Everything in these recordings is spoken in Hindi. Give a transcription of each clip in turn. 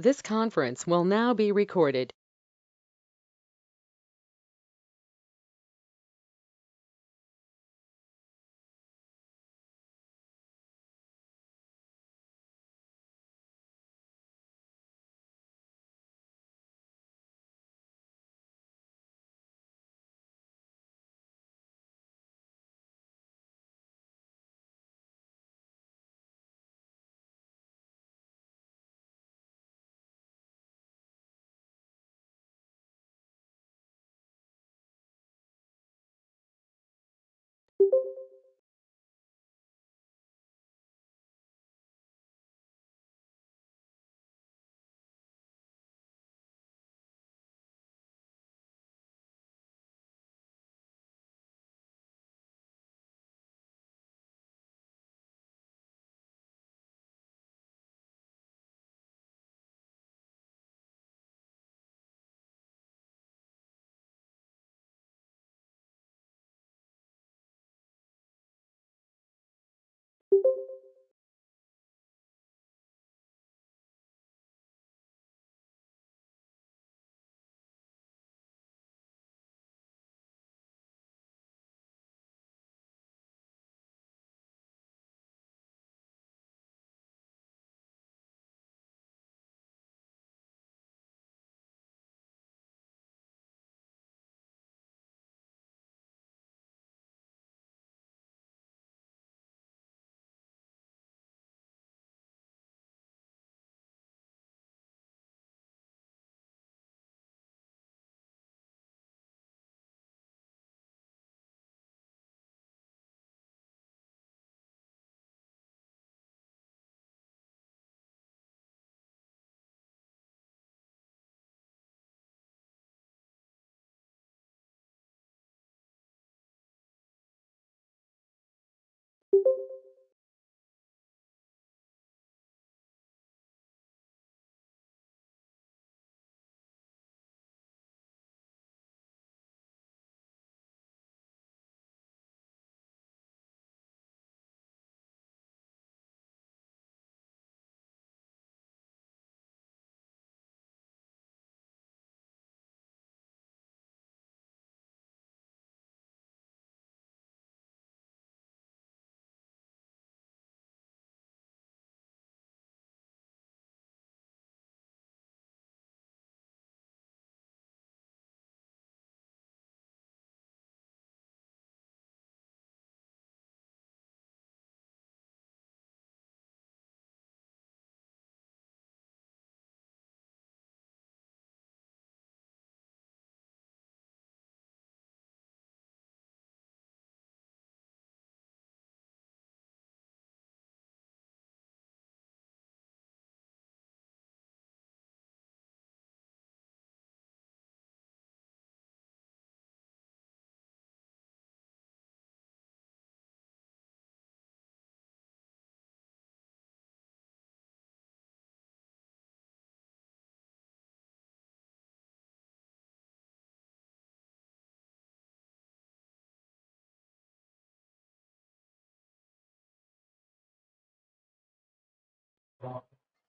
This conference will now be recorded.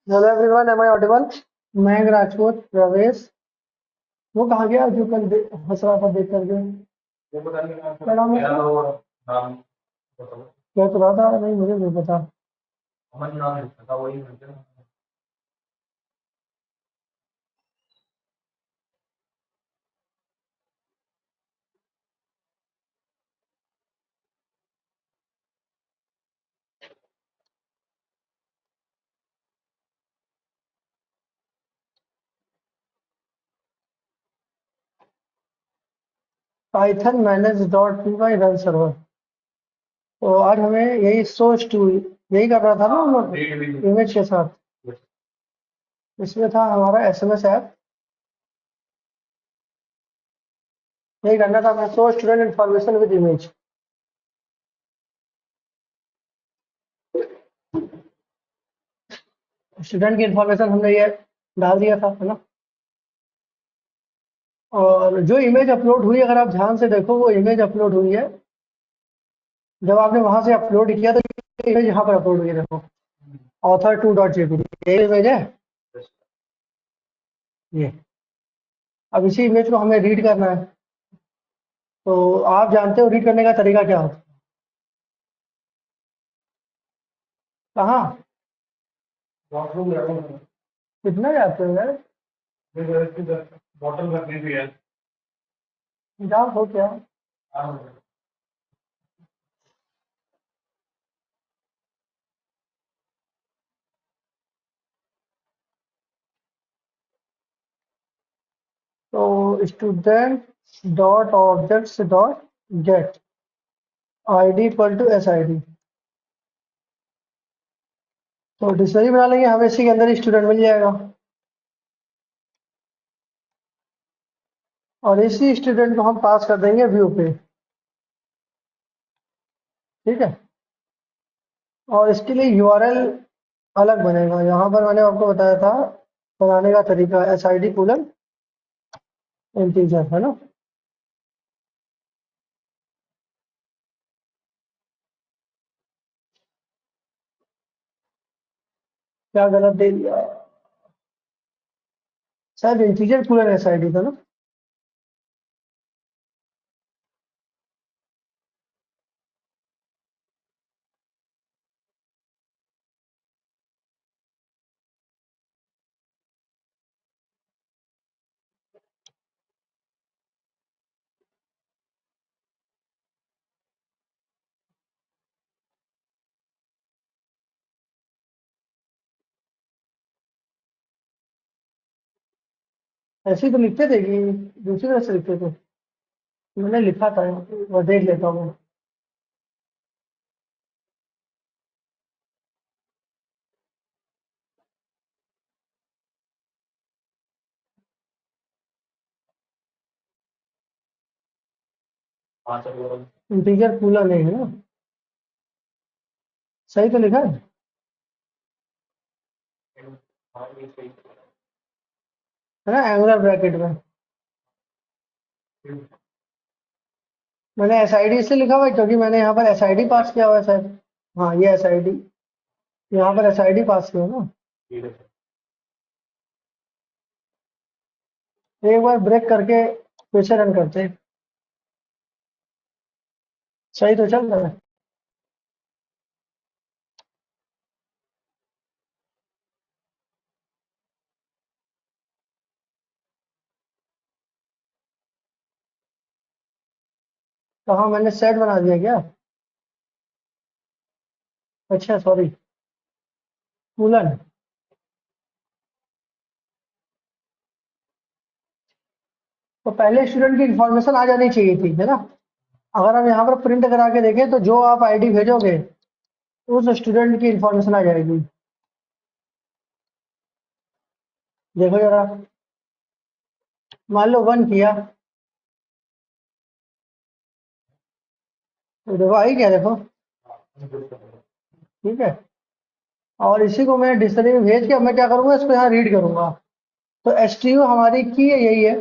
Hello everyone, am I audible? मैं राजपूत प्रवेश। वो कहाँ गया जो कल हंस रहा था देख करके? क्या नाम है उसका? क्या तो रहा था? नहीं, मुझे नहीं पता। Python manage dot P Y run server. तो आज हमें यही सोच टू यही कर रहा था ना हम लोग इमेज के साथ। इसमें था हमारा एसएमएस ऐप। यही करना था हमें, so student information with image. Student की इंफॉर्मेशन हमने ये डाल दिया था, है ना? और जो इमेज अपलोड हुई, अगर आप ध्यान से देखो, वो इमेज अपलोड हुई है। जब आपने वहां से अपलोड किया तो इमेज यहाँ पर अपलोड हुई है, देखो, author2.jpg। ये इमेज है। ये अब इसी इमेज को हमें रीड करना है, तो आप जानते हो रीड करने का तरीका क्या होता है? कहाँ? कितना जाते हो यार? जाओ हो क्या? तो student dot objects dot get ID equal to S I D. तो डिक्शनरी बना लेंगे, हमें इसी के अंदर ही स्टूडेंट मिल जाएगा, और इसी स्टूडेंट को हम पास कर देंगे व्यू पे। ठीक है, और इसके लिए यूआरएल अलग बनेगा। यहाँ पर मैंने आपको बताया था बनाने का तरीका, S I D colon integer, है ना। क्या गलत दे दिया? शायद integer colon S I D था ना। ऐसे ही तो लिखते थे कि दूसरी तरह से लिखते थे? मैंने लिखा था, मैं देख लेता हूँ। इंटीजर कोलन नहीं है ना, सही तो लिखा है। है ना, एंगुलर ब्रैकेट में। मैंने एस आई डी इसलिए लिखा हुआ है क्योंकि मैंने यहाँ पर एस आई डी पास किया हुआ है शायद। हाँ, ये एस आई डी, यहाँ पर एस आई डी पास किया ना। एक बार ब्रेक करके फिर से रन करते हैं। सही तो चल रहा है। तो हाँ, मैंने सेट बना दिया क्या? अच्छा सॉरी, कूलन। तो पहले स्टूडेंट की इंफॉर्मेशन आ जानी चाहिए थी, है ना। अगर हम यहाँ पर प्रिंट करा के देखें तो जो आप आईडी भेजोगे उस स्टूडेंट की इंफॉर्मेशन आ जाएगी। देखो जरा, मान लो 1 किया तो देखो आई क्या, देखो। ठीक है, और इसी को मैं डिक्शनरी में भेज के अब मैं क्या करूंगा, इसको यहाँ रीड करूंगा। तो एस टी यू हमारी की है, यही है।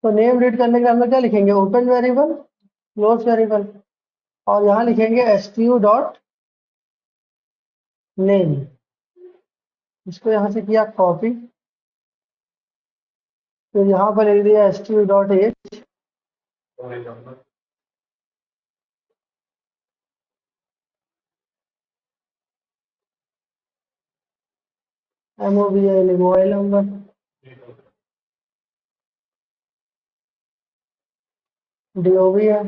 तो नेम रीड करने के लिए हम लोग क्या लिखेंगे, ओपन वेरिएबल क्लोज वेरिएबल, और यहाँ लिखेंगे S T U dot name. इसको यहाँ से किया कॉपी, फिर यहाँ पर लिख दिया S T U dot H. M O B L mobile number, D O B है,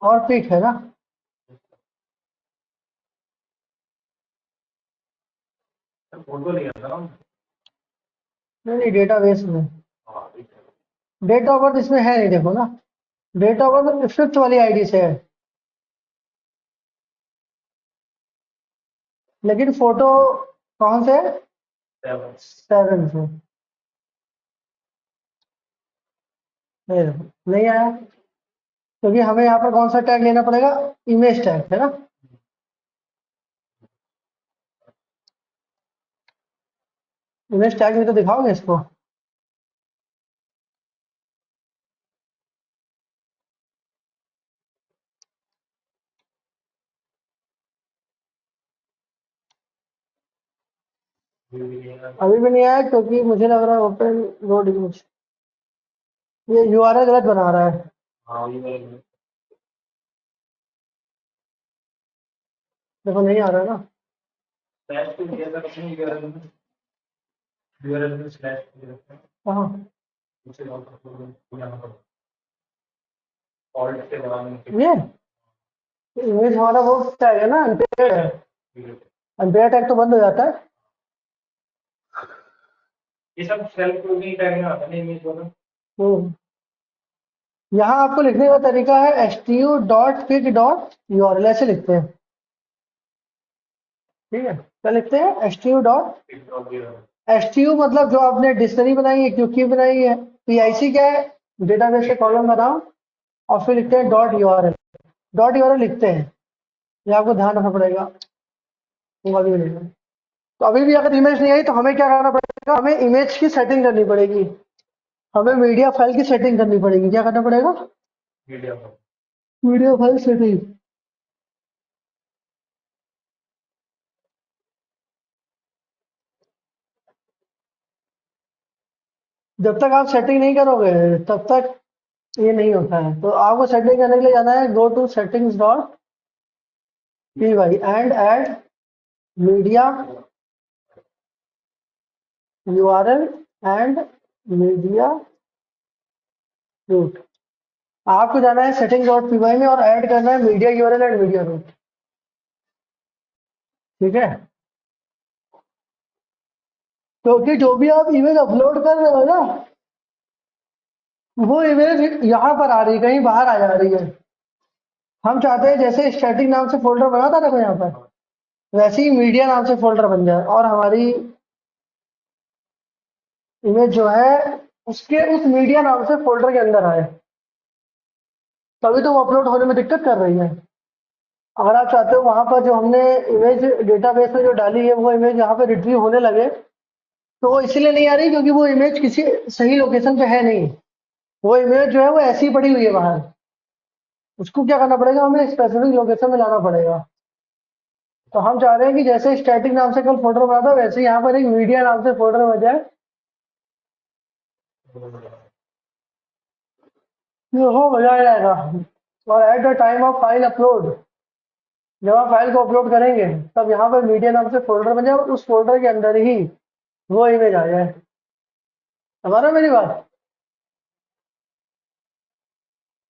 और पिक है ना। नहीं नहीं, डेटाबेस में डेट ऑफ बर्थ इसमें है नहीं, देखो ना। डेट ऑफ बर्थ फिफ्थ वाली आईडी से है, लेकिन फोटो कौन से है? 7 से। नहीं देखो, नहीं आया, क्योंकि हमें यहाँ पर कौन सा टैग लेना पड़ेगा, इमेज टैग, है ना। इमेज टैग में तो दिखाओगे इसको। अभी भी नहीं आया क्योंकि मुझे लग रहा है ओपन रोड इमेज ये यूआरएल गलत बना रहा है। देखो नहीं आ रहा है ना। हाँ ये इमेज हमारा वो टैग है ना, अनपेड है। अनपेड टैग तो बंद हो जाता है। हम्म। यहाँ आपको लिखने का तरीका है stu.pic.url ऐसे लिखते हैं। ठीक है, क्या लिखते हैं? stu मतलब जो आपने डिक्शनरी बनाई है, क्यूकी बनाई है। pic क्या है? डेटाबेस के कॉलम बनाओ और फिर लिखते हैं .url। .url लिखते हैं, ये आपको ध्यान रखना पड़ेगा। वो अभी भी नहीं है। तो अभी भी अगर इमेज नहीं आई तो हमें क्या करना पड़ेगा? हमें इमेज की सेटिंग करनी पड़ेगी। हमें मीडिया फाइल की सेटिंग करनी पड़ेगी। क्या करना पड़ेगा? Media file setting. जब तक आप सेटिंग नहीं करोगे तब तक ये नहीं होता है। तो आपको सेटिंग करने के लिए जाना है go to settings dot P Y and add media URL and media root. आपको जाना है सेटिंग डॉट पी वाई में और ऐड करना है media URL and media root. ठीक है, क्योंकि जो भी आप इमेज अपलोड कर रहे हो ना, वो इमेज यहाँ पर आ रही है, कहीं बाहर आ जा रही है। हम चाहते हैं जैसे स्टैटिक नाम से फोल्डर बना था देखो यहाँ पर, वैसे ही मीडिया नाम से फोल्डर बन जाए और हमारी इमेज जो है उसके उस मीडिया नाम से फोल्डर के अंदर आए। तभी तो वो अपलोड होने में दिक्कत कर रही है। अगर आप चाहते हो वहां पर जो हमने इमेज डेटाबेस में जो डाली है वो इमेज यहाँ पे रिट्रीव होने लगे, तो वो इसलिए नहीं आ रही क्योंकि वो इमेज किसी सही लोकेशन पे है नहीं। वो इमेज जो है वो ऐसी ही पड़ी हुई है बाहर। उसको क्या करना पड़ेगा? हमें स्पेसिफिक लोकेशन में लाना पड़ेगा। तो हम चाह रहे हैं कि जैसे स्टैटिक नाम से कल फोल्डर बना था वैसे यहाँ पर एक मीडिया नाम से फोल्डर बन जाए। ये हो मजा आ जाएगा। और at the time of file upload, जब आप फाइल को अपलोड करेंगे तब यहाँ पर मीडिया नाम से फोल्डर बन जाए और उस फोल्डर के अंदर ही वो इमेज आ जाए। हमारा मेरी बात।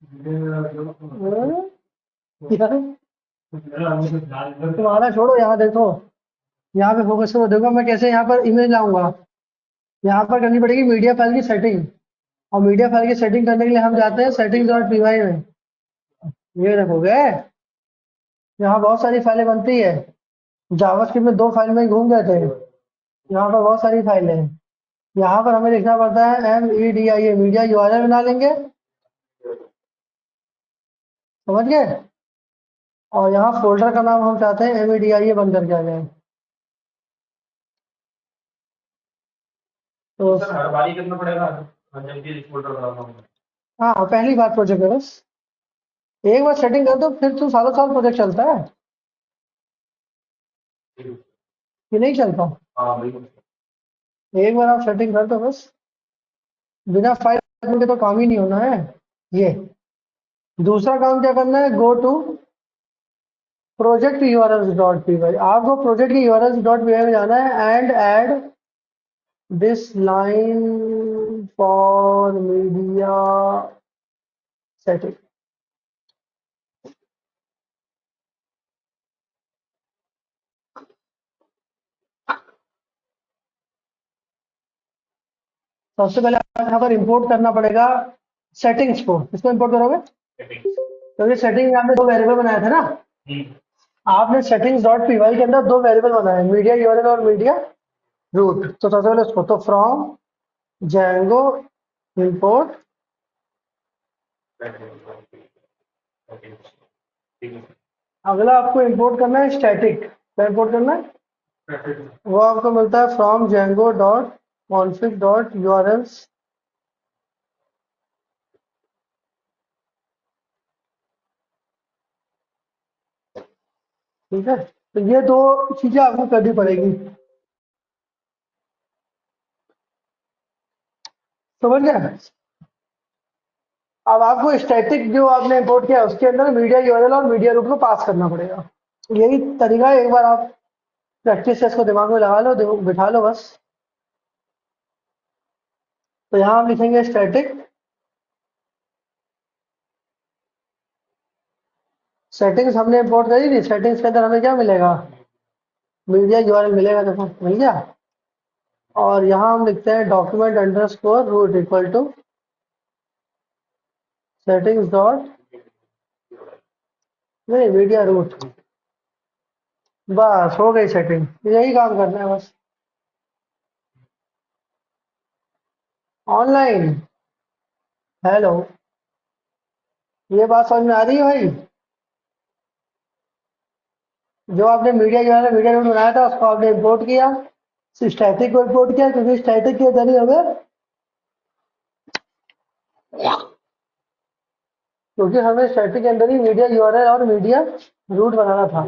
हम्म, यार, तुम्हारा छोड़ो, यहाँ देखो, यहाँ पे फोकस करो। देखो मैं कैसे यहाँ पर इमेज लाऊंगा। यहाँ पर करनी पड़ेगी मीडिया फाइल की सेटिंग, और मीडिया फाइल की सेटिंग करने के लिए हम जाते हैं सेटिंग डॉट पी वाई में। ये देखोगे यहाँ बहुत सारी फाइलें बनती है। जावास्क्रिप्ट में 2 फाइल में ही घूम गए थे। यहाँ पर बहुत सारी फाइलें हैं। यहाँ पर हमें लिखना पड़ता है MEDIA मीडिया यूआरएल बना लेंगे, समझ गए। और यहाँ फोल्डर का नाम हम चाहते हैं MEDIA बंद करके आ जाए। तो हाँ, पहली बात प्रोजेक्ट है बस। एक बार सेटिंग कर दो फिर तो सालों साल प्रोजेक्ट चलता है। ये नहीं चलता। एक बार आप सेटिंग कर दो बस, बिना फाइल के तो काम ही नहीं होना है। ये दूसरा काम क्या करना है? Go to project URL dot P Y. आपको प्रोजेक्ट की यूआरएल डॉट पी वाई में जाना है and add this line for media setting. सबसे पहले आपको यहाँ पर इंपोर्ट करना पड़ेगा सेटिंग्स को। किसको इंपोर्ट करोगे? क्योंकि सेटिंग में आपने 2 वेरिएबल बनाए थे ना। आपने सेटिंग्स डॉट पी वाई के अंदर 2 वेरिएबल बनाए, मीडिया यूआरएल और मीडिया रूट। तो सबसे पहले उसको तो फ्रॉम Django import। अगला आपको इंपोर्ट करना है स्टैटिक। क्या इंपोर्ट करना है? वो आपको मिलता है from Django dot config dot URLs. ठीक है, तो ये 2 चीजें आपको करनी पड़ेगी। समझ गए? अब आपको स्टैटिक जो आपने इंपोर्ट किया उसके अंदर मीडिया यूआरएल और मीडिया रूट को पास करना पड़ेगा। यही तरीका है, एक बार आप प्रैक्टिस से इसको दिमाग में लगा लो, बिठा लो बस। तो यहाँ हम लिखेंगे स्टैटिक सेटिंग्स, हमने इंपोर्ट करी थी। सेटिंग्स के अंदर हमें क्या मिलेगा? मीडिया यूआरएल मिलेगा, देखो मिल गया। और यहाँ हम लिखते हैं document underscore root equal to settings dot, नहीं मीडिया रूट। बस हो गई सेटिंग, यही काम करना है बस। ऑनलाइन, हेलो, ये बात समझ में आ रही है भाई? जो आपने मीडिया यूआरएल मीडिया रूट बनाया था उसको आपने इंपोर्ट किया, स्टैटिक को इंपोर्ट किया, क्योंकि स्टैटिक के जरिए हमें, क्योंकि हमें स्टैटिक के अंदर ही मीडिया यूआरएल और मीडिया रूट बनाना था।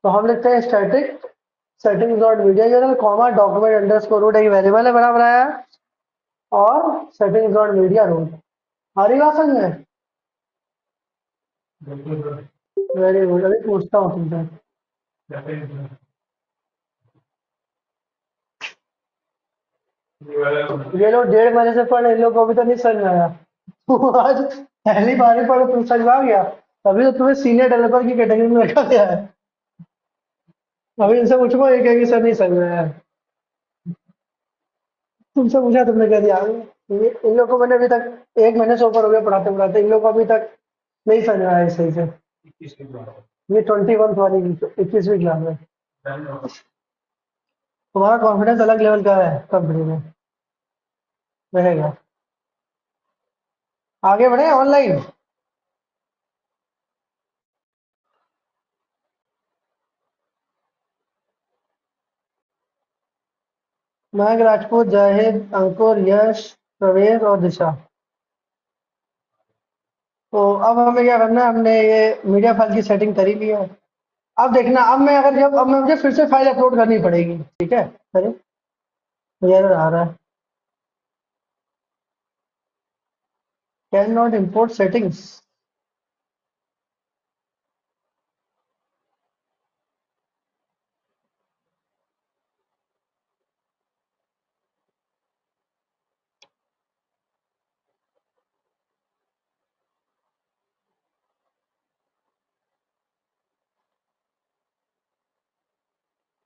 तो हम लिखते हैं static settings dot media URL comma document underscore root, एक वेरिएबल है बना बनाया है, और सेटिंग्स डॉट मीडिया रूट। हमारी बात समझ में? Very good. अभी पूछता हूँ तुमसे, ये लोग 1.5 महीने से पढ़ रहे, इन लोग को अभी तो नहीं समझ में आया। तो आज पहली बार ही पढ़ो तुम, समझ में आ गया? तभी तो तुम्हें सीनियर डेवलपर की कैटेगरी में रखा गया है। अभी इनसे पूछो, एक एक सर नहीं समझ में आया। तुमसे पूछा, तुमने कह दिया। इन लोग को मैंने अभी तक 1 महीने से ऊपर हो गया पढ़ाते पढ़ाते, इन लोग को अभी तक नहीं समझ में आया सही से। ये 21 वाली 21वीं क्लास में। तुम्हारा कॉन्फिडेंस अलग लेवल का है कंपनी में रहेगा। आगे बढ़े ऑनलाइन। महक, राजपूत, जाहिद, अंकुर, यश, प्रवेश और दिशा। तो अब हमें क्या करना है? हमने ये मीडिया फाइल की सेटिंग करी ली है। अब देखना, अब मैं मुझे फिर से फाइल अपलोड करनी पड़ेगी, ठीक है? अरे मुझे error आ रहा है, कैन नॉट इम्पोर्ट सेटिंग्स।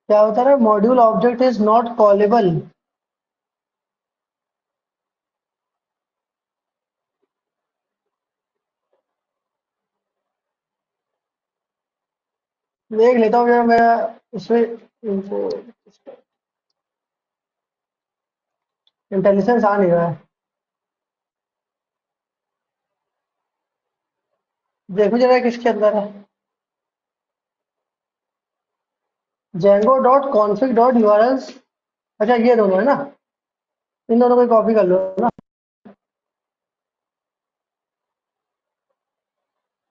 क्या होता है? Module object is not callable. देख लेता हूँ जरा, मैं इसमें इंटेलिजेंस आ नहीं रहा है। देखो जरा किसके अंदर है। Django dot config dot URLs. अच्छा ये दोनों है ना, इन दोनों को कॉपी कर लो ना,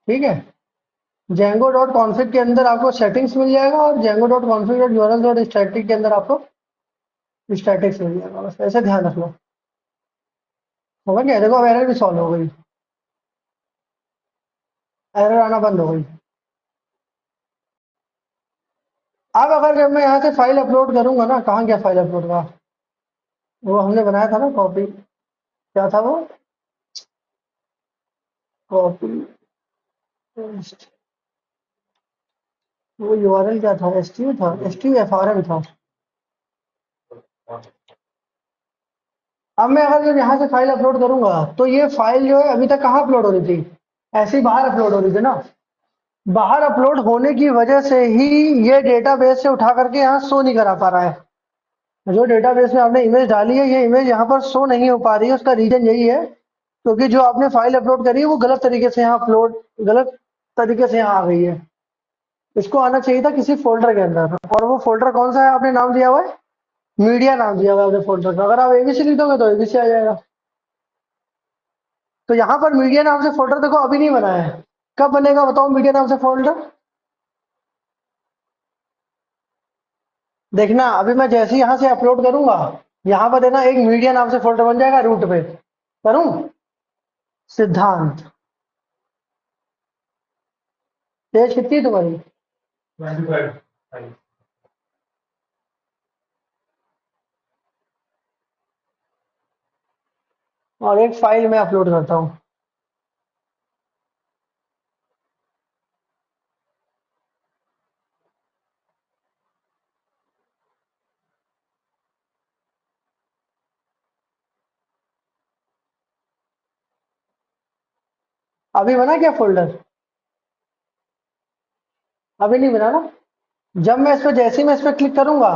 ठीक है? जेंगो डॉट कॉन्फिग के अंदर आपको सेटिंग्स मिल जाएगा, और Django dot config dot URL dot static के अंदर आपको स्टैटिक्स मिल जाएगा। बस ऐसे ध्यान रख लो, होगा क्या? देखो अब एरर भी सॉल्व हो गई, एरर आना बंद हो गई। अब अगर जब मैं यहाँ से फाइल अपलोड करूंगा ना, कहाँ गया फाइल अपलोड का? वो हमने बनाया था ना कॉपी, क्या था वो? कॉपी, वो यूआरएल क्या था? एसटीयू था, एसटीयू एफआरएम था। अब मैं अगर जब यहाँ से फाइल अपलोड करूंगा, तो ये फाइल जो है अभी तक कहाँ अपलोड हो रही थी? ऐसे ही बाहर अपलोड हो रही थी ना। बाहर अपलोड होने की वजह से ही ये डेटाबेस से उठा करके यहाँ शो नहीं करा पा रहा है। जो डेटाबेस में आपने इमेज डाली है, ये इमेज यहाँ पर शो नहीं हो पा रही है। उसका रीजन यही है, क्योंकि जो आपने फाइल अपलोड करी है वो गलत तरीके से यहाँ अपलोड, गलत तरीके से यहाँ आ गई है। इसको आना चाहिए था किसी फोल्डर के अंदर, और वो फोल्डर कौन सा है? आपने नाम दिया हुआ है मीडिया, नाम दिया हुआ है आपने फोल्डर का। अगर आप एबीसी लिख दोगे तो एबीसी आ जाएगा। तो यहाँ पर मीडिया नाम से फोल्डर देखो अभी नहीं बना है। कब बनेगा बताओ मीडिया नाम से फोल्डर? देखना, अभी मैं जैसे ही यहाँ से अपलोड करूंगा, यहाँ पर देना एक मीडिया नाम से फोल्डर बन जाएगा रूट पे। करूं? सिद्धांत। एज कितनी है तुम्हारी? 25। और एक फाइल मैं अपलोड करता हूँ। अभी बना क्या फोल्डर? अभी नहीं बना ना? जब मैं इस पर जैसे ही मैं इस पर क्लिक करूंगा,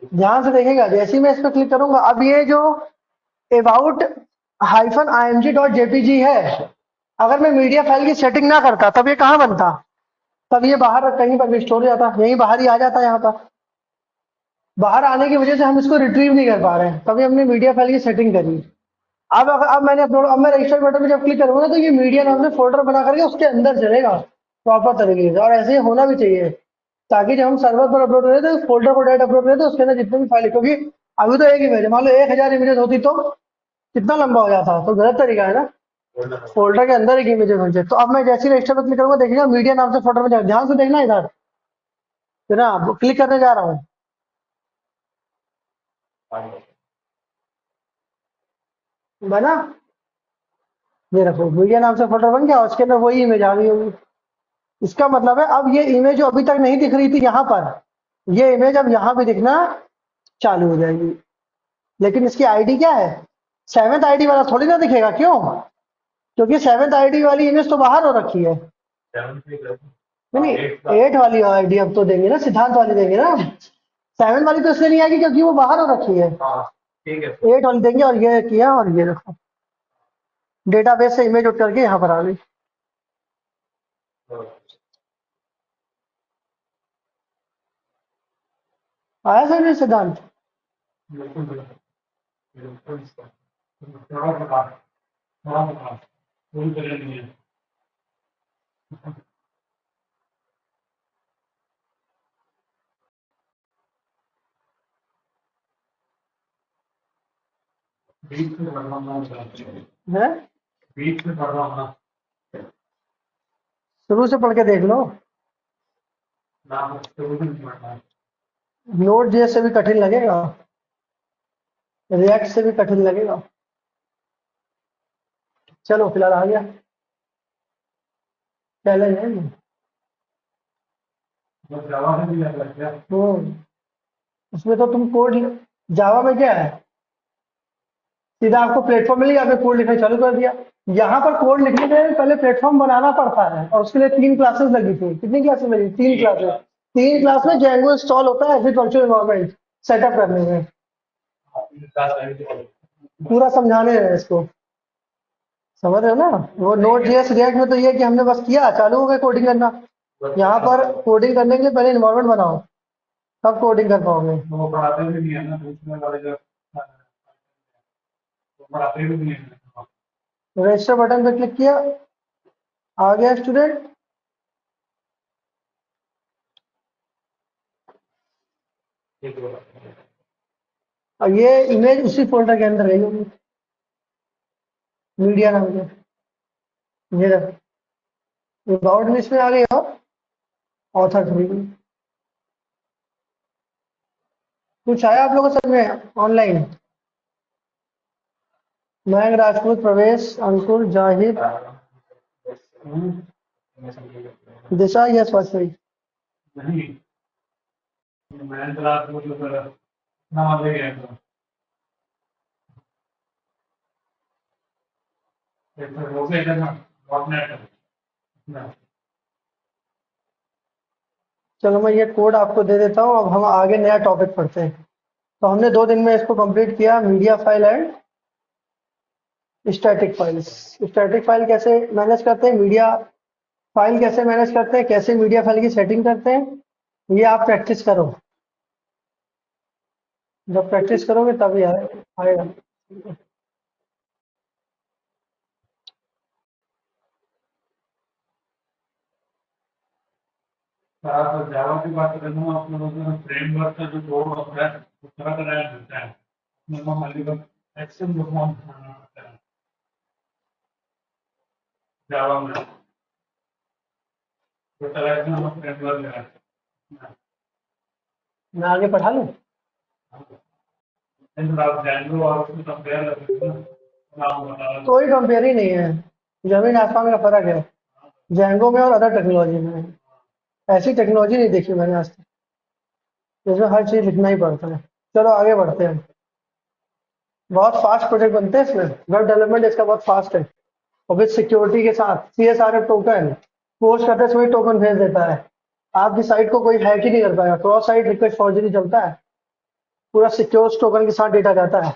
ध्यान से देखिएगा, जैसे ही मैं इस पर क्लिक करूंगा, अब ये जो about -img.jpg है, अगर मैं मीडिया फाइल की सेटिंग ना करता तब ये कहाँ बनता? तब ये बाहर कहीं पर भी स्टोर हो जाता, यहीं बाहर ही आ जाता। यहाँ पर बाहर आने की वजह से हम इसको रिट्रीव नहीं कर पा रहे हैं, तभी हमने मीडिया फाइल की सेटिंग करी। अब मैंने अपलोड, अब मैं रजिस्टर बटन पे जब क्लिक करूंगा तो ये मीडिया नाम से फोल्डर बना करके उसके अंदर चलेगा प्रॉपर तरीके से, और ऐसे ही होना भी चाहिए, ताकि जब हम सर्वर पर अपलोड करें तो फोल्डर को डायरेक्ट अपलोड करें तो उसके अंदर जितने भी फाइल, क्योंकि अभी तो एक इमेज, मान लो 1000 इमेजेस होती तो कितना लंबा हो जाता, तो गलत तरीका है ना। फोल्डर के अंदर एक इमेज बन जाए। तो अब मैं जैसे ही रजिस्टर पर क्लिक करूंगा, देखिएगा मीडिया नाम से फोल्डर में जाए, ध्यान से देखना इधर, है ना? क्लिक करने जा रहा हूँ, बना? ये रखो, मीडिया नाम से फोल्डर बन गया, उसके अंदर वही इमेज आ गई होगी। इसका मतलब है अब ये इमेज जो अभी तक नहीं दिख रही थी यहाँ पर, ये इमेज अब यहाँ भी दिखना चालू हो जाएगी। लेकिन इसकी आईडी क्या है? 7th आईडी वाला थोड़ी ना दिखेगा, क्यों? क्योंकि 7th आईडी वाली इमेज तो बाहर हो रखी है। नहीं, 8 वाली आईडी अब तो देंगे ना, सिद्धांत वाली देंगे ना। 7 वाली तो इसलिए नहीं आएगी क्योंकि वो बाहर हो रखी है। 8 वाली देंगे, और ये किया, और ये रखो, डेटाबेस से इमेज उठ करके यहाँ पर आ गई। आया सर ये सिद्धांत? है? शुरू से पढ़ के देख लो। नोट जेएस से भी कठिन लगेगा, रिएक्ट से भी कठिन लगेगा। चलो फिलहाल आ गया, चैलेंज है ये। उसमें तो तुम कोड, जावा में क्या है, सीधा आपको प्लेटफॉर्म मिल गया, आपने कोड लिखना चालू कर दिया। यहाँ पर कोड लिखने के लिए पहले प्लेटफॉर्म बनाना पड़ता है, और उसके लिए 3 क्लासेस लगी थी। कितनी क्लासेस लगी? 3 क्लासेस। 3 क्लास में जेंगो इंस्टॉल होता है, फिर वर्चुअल एनवायरनमेंट सेटअप करने में। पूरा समझाने हैं इसको, समझ रहे हो ना? वो नोट जेएस रिएक्ट में तो ये है कि हमने बस किया, चालू हो गया कोडिंग करना। यहाँ पर कोडिंग करने के लिए पहले एनवायरनमेंट बनाओ, तब कोडिंग कर पाओगे। रजिस्टर बटन पे क्लिक किया, आ गया स्टूडेंट। और ये इमेज उसी फोल्डर के अंदर गई होगी, मीडिया नाम के। ये देखो, अबाउट लिस्ट में आ गई, और ऑथर थ्री में। कुछ आया आप लोगों सब में ऑनलाइन? मयंक, राजपूत, प्रवेश, अंकुर, जाहिद, दिशा, यस वाजपेयी। चलो मैं ये कोड आपको दे देता हूँ, अब हम आगे नया टॉपिक पढ़ते हैं। तो हमने 2 दिन में इसको कंप्लीट किया, media file and static files. Static file कैसे मैनेज करते हैं, मीडिया फाइल कैसे मैनेज करते हैं, कैसे मीडिया फाइल की सेटिंग करते हैं, ये आप प्रैक्टिस करो। जब प्रैक्टिस करोगे तभी आएगा। जावा की बात करें तो आप लोगों को फ्रेमवर्क का जो कोड होता है, उस तरह का मिलता है। minimum Alibaba Excel minimum Java में तो तरह का फ्रेमवर्क है मैं आगे पढ़ा लूँ? इन आप Django और उसमें कंपेयर करते हैं नाम बता कोई कंपेयर ही नहीं है, जमीन आसमान का फर्क है जैंगो में और अदर टेक्नोलॉजी में। ऐसी टेक्नोलॉजी नहीं देखी मैंने आज तक, इसमें हर चीज़ लिखना ही पड़ता है। चलो आगे बढ़ते हैं। बहुत फास्ट प्रोजेक्ट बनते हैं इसमें, वेब डेवलपमेंट इसका बहुत फास्ट है। और विद सिक्योरिटी के साथ CSRF टोकन पोस्ट करते समय टोकन भेज देता है। आपकी साइट को कोई हैक ही नहीं कर पाएगा, क्रॉस साइट रिक्वेस्ट फॉर्जरी चलता है, पूरा सिक्योर टोकन के साथ डेटा जाता है।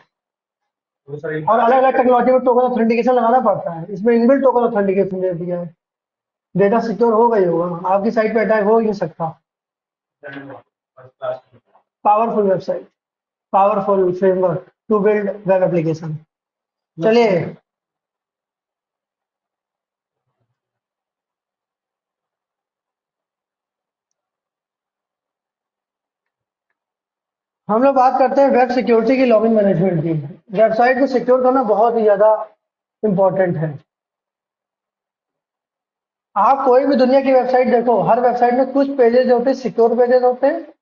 और अलग अलग टेक्नोलॉजी में टोकन ऑथेंटिकेशन लगाना पड़ता है, इसमें इनबिल्ट टोकन ऑथेंटिकेशन दे दिया है। डेटा सिक्योर होगा ही होगा, आपकी साइट पे अटैक हो ही नहीं सकता। Powerful website, powerful framework to build web application. चलिए हम लोग बात करते हैं वेब सिक्योरिटी की, लॉगिन मैनेजमेंट की। वेबसाइट को सिक्योर करना बहुत ही ज्यादा इंपॉर्टेंट है। आप कोई भी दुनिया की वेबसाइट देखो, हर वेबसाइट में कुछ पेजेस होते हैं सिक्योर पेजेस होते हैं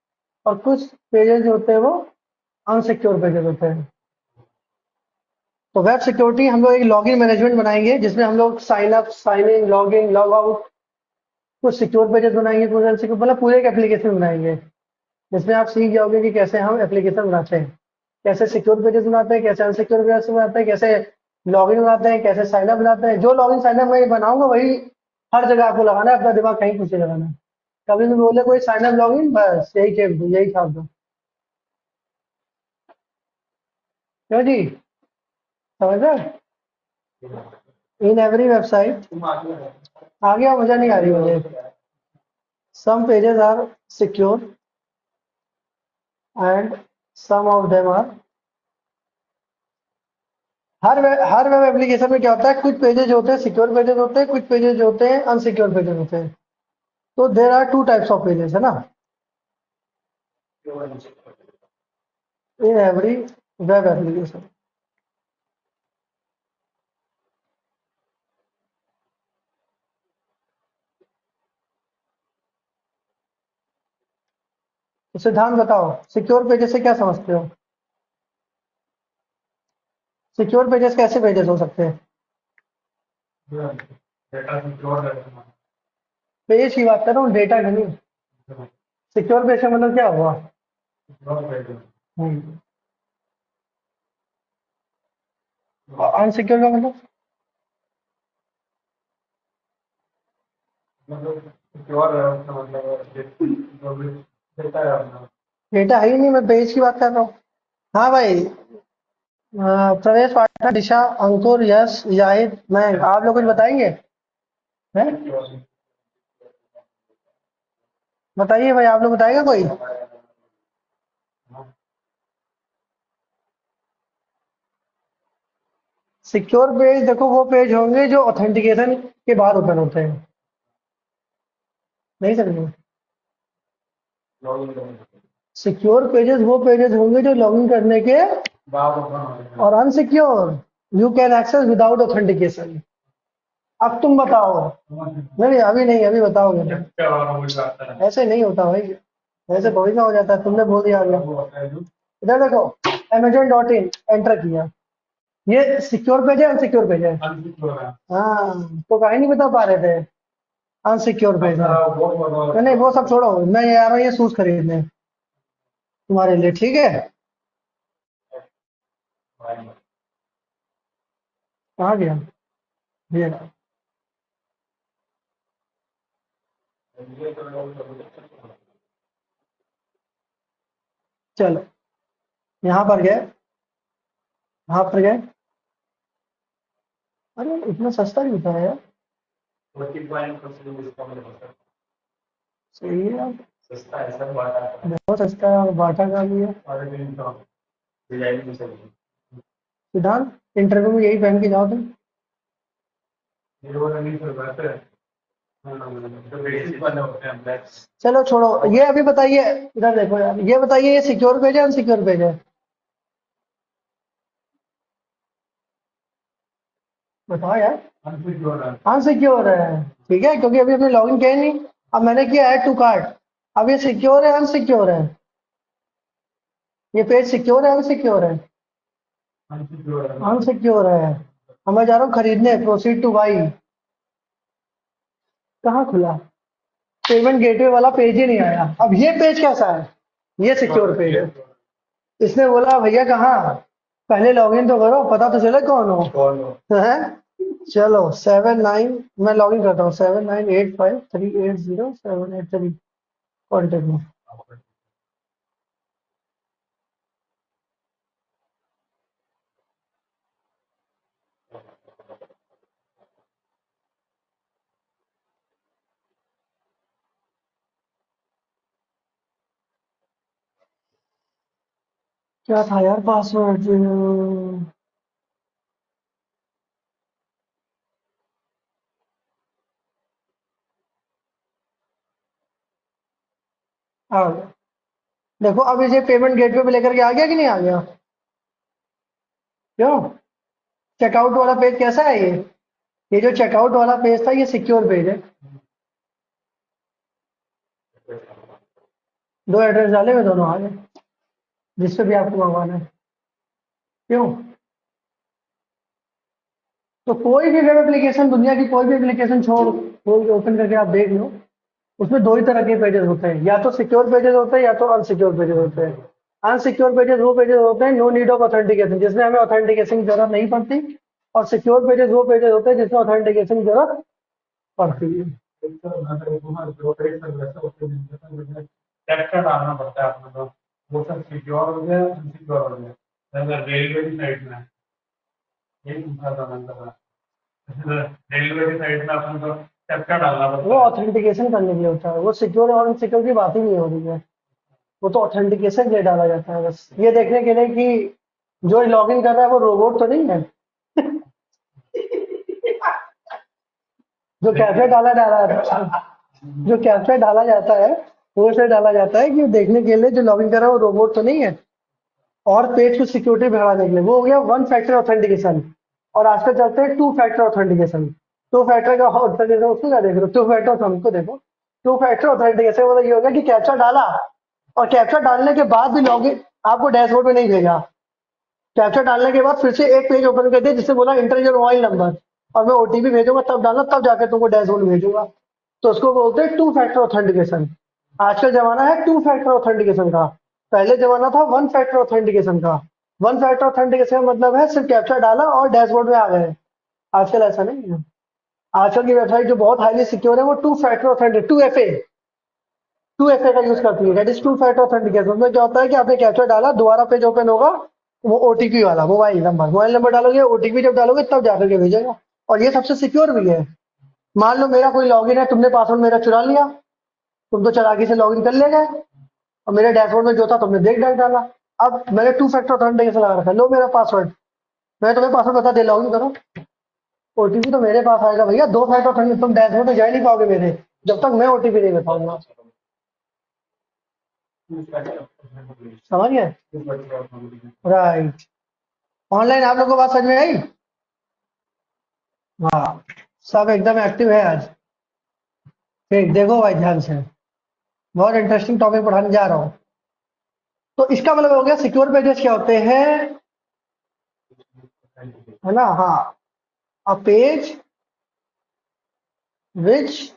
और कुछ पेजेस होते हैं वो अनसिक्योर पेजेस होते हैं। तो वेब सिक्योरिटी हम लोग एक लॉगिन मैनेजमेंट बनाएंगे जिसमें हम लोग sign up, sign in, log in, log out, कुछ सिक्योर पेजेस बनाएंगे, कुछ अनसिक्योर, मतलब पूरे एक एप्लीकेशन बनाएंगे जिसमें आप सीख जाओगे कि कैसे हम एप्लीकेशन बनाते हैं, कैसे सिक्योर पेजेस बनाते हैं, कैसे अनसिक्योर पेजेस बनाते हैं, कैसे लॉगिन बनाते हैं, कैसे साइन अप बनाते हैं। जो लॉगिन साइन अप मैं बनाऊंगा वही हर जगह आपको लगाना है, अपना दिमाग कहीं कुछ नहीं लगाना है। कभी भी बोले कोई साइन अप लॉगिन, बस यही खेल दो, यही छाप दो। क्यों जी, समझ रहे? इन एवरी वेबसाइट आ गया, मजा नहीं आ रही मुझे। Some pages are secure and some of them are, हर वेब एप्लीकेशन में क्या होता है, कुछ पेजेस होते हैं सिक्योर पेजेस होते हैं, कुछ पेजेस होते हैं अनसिक्योर पेजेस होते हैं। तो there are two types of pages, है ना, इन एवरी वेब एप्लीकेशन। तो सिद्धांत बताओ, सिक्योर पेजेस से क्या समझते हो? सिक्योर पेजेस कैसे पेजेस हो सकते हैं? डेटा सिक्योर है पेज की बात कर रहा हूँ, डेटा की नहीं। सिक्योर पेज का मतलब क्या हुआ? अनसिक्योर का मतलब? सिक्योर है उसका मतलब डेटा है अपना डेटा है ही नहीं, मैं पेज की बात कर रहा हूँ। हाँ भाई, प्रवेश पाठक, दिशा, अंकुर, यश, जाहिद, मैं, आप लोग कुछ बताएंगे? हैं? बताइए भाई, आप लोग बताएगा कोई? सिक्योर पेज देखो वो पेज होंगे जो ऑथेंटिकेशन के बाद ओपन होते हैं। नहीं समझे? सिक्योर पेजेस वो पेजेस होंगे जो लॉगिन करने के, और unsecure you can access without authentication. अब तुम बताओ। नहीं अभी नहीं, अभी बताओगे। ऐसे नहीं होता भाई, ऐसे थोड़ी ना हो जाता है, तुमने बोल दिया अभी। इधर देखो, Amazon.in एंटर किया, ये सिक्योर पेज है अनसिक्योर पेज है? हाँ, तो कहीं नहीं बता पा रहे थे अनसिक्योर पेज है। नहीं नहीं, वो सब छोड़ो, मैं आ रहा हूँ ये शूज खरीदने तुम्हारे लिए, ठीक है? कहाँ गया ये? चलो यहाँ पर गए, यहाँ पर गए। अरे इतना सस्ता नहीं होता है यार। सही है यार, बहुत सस्ता है, और बाटा का भी है। सिद्धांत, इंटरव्यू में यही पहन के जाओ तुम। चलो छोड़ो, ये अभी बताइए, इधर देखो यार, ये बताइए ये सिक्योर पेज है अनसिक्योर पेज है? बताओ यार। अनसिक्योर है। अनसिक्योर है, ठीक है, क्योंकि अभी हमने लॉगिन किया ही नहीं। अब मैंने किया ऐड टू कार्ट। अब ये सिक्योर है अनसिक्योर है? ये पेज सिक्योर है अनसिक्योर है? अनसिक्योर है। अनसिक्योर है। अब मैं जा रहा हूँ खरीदने, प्रोसीड टू बाई। कहाँ खुला? पेमेंट गेटवे वाला पेज ही नहीं आया। अब ये पेज कैसा है? ये सिक्योर पेज है। इसने बोला भैया कहाँ, पहले लॉगिन तो करो, पता तो चले कौन हो। कौन हो? हैं? चलो 7 9, मैं लॉगिन करता हूँ, 7985380 783 कॉन्टेक्ट में। क्या था यार पासवर्ड? आ गया। देखो अब इसे पेमेंट गेटवे पे लेकर के आ गया कि नहीं आ गया? क्यों? चेकआउट वाला पेज कैसा है ये जो चेकआउट वाला पेज था ये सिक्योर पेज है। दो एड्रेस डाले हुए, दोनों आ गए, जिस पे भी आपको मंगवाना है। क्यों? तो कोई भी वेब एप्लीकेशन, दुनिया की कोई भी एप्लीकेशन छोड़, कोई ओपन करके आप देख लो, उसमें दो ही तरह के पेजेस होते हैं, या तो सिक्योर पेजेस होते हैं या तो अनसिक्योर पेजेस होते हैं। अनसिक्योर पेजेस वो पेजेस होते हैं नो नीड ऑफ ऑथेंटिकेशन, जिसमें हमें ऑथेंटिकेशन की जरूरत नहीं पड़ती, और सिक्योर पेजेस वो पेजेस होते हैं जिसमें ऑथेंटिकेशन की जरूरत पड़ती है। कैप्चा डालना पड़ता है अपना, तो वो सब सिक्योर हो गया, अनसिक्योर हो गया। अगर रेलवे की साइड में यही पूछा था मैंने कहा, रेलवे की साइड में अपन को कैप्चा डालना वो पड़ता है। ऑथेंटिकेशन करने के लिए होता है, वो सिक्योर और अनसिक्योर की बात ही नहीं हो रही है। वो तो ऑथेंटिकेशन के लिए डाला जाता है, बस ये देखने के लिए कि जो लॉगिन कर रहा है वो रोबोट तो नहीं है। जो कैप्चा डाला जा रहा है, जो कैप्चा डाला जाता है वो इसलिए डाला जाता है कि देखने के लिए जो लॉगिन कर रहा है वो रोबोट तो नहीं है, और पेज को सिक्योरिटी बढ़ाने के लिए। वो हो गया वन फैक्टर ऑथेंटिकेशन। और आजकल चलते हैं to factor authentication. Two factor का ऑथेंटिकेशन उसको क्या देख रहे हो? टू फैक्टर हमको देखो। टू फैक्टर ऑथेंटिकेशन मतलब ये होगा कि कैप्चा डाला, और कैप्चा डालने के बाद भी लॉगिन आपको डैशबोर्ड में नहीं भेजा। कैप्चा डालने के बाद फिर से एक पेज ओपन कर दिया जिससे बोला इंटर योर मोबाइल नंबर, और मैं ओटीपी भेजूंगा, तब डालना, तब जाकर तुमको डैशबोर्ड में भेजूंगा। तो उसको बोलते हैं टू फैक्टर ऑथेंटिकेशन। आजकल जमाना है टू फैक्टर ऑथेंटिकेशन का, पहले जमाना था वन फैक्टर ऑथेंटिकेशन का। वन फैक्टर ऑथेंटिकेशन का मतलब है सिर्फ कैप्चा डाला और डैशबोर्ड में आ गए। आजकल ऐसा नहीं है। आजकल की वेबसाइट जो बहुत हाईली सिक्योर है वो two factor authentic, two F A का यूज करती है। That is two factor authentication. उसमें क्या होता है कि आपने कैप्चा डाला, दोबारा पेज ओपन होगा, वो ओटीपी वाला मोबाइल नंबर डालोगे, ओटीपी जब डालोगे तब जाकर के भेजेगा, और ये सबसे सिक्योर भी है। मान लो मेरा कोई लॉगिन है, तुमने पासवर्ड मेरा चुरा लिया, तुम तो चालाकी से लॉगिन कर ले गए, और मेरे डैशबोर्ड में जो था तुमने देख डाल डाला। अब मैंने टू फैक्टर ऑथेंटिकेशन लगा रखा है, लो मेरा पासवर्ड, मैं तुम्हें पासवर्ड बता दे, लॉगिन करो, ओटीपी तो मेरे पास आएगा भैया। दो फैक्टर ऑथेंटिकेशन, तुम डैशबोर्ड में जा ही नहीं पाओगे मेरे, जब तक मैं ओटीपी नहीं बताऊंगा। समझ गए? राइट। ऑनलाइन आप लोग को बात समझ में आई? हाँ, सब एकदम एक्टिव है आज। ठीक, देखो भाई ध्यान से, बहुत इंटरेस्टिंग टॉपिक पढ़ाने जा रहा हूँ। तो इसका मतलब हो गया सिक्योर पेजेस क्या होते हैं, है ना? हाँ, a page which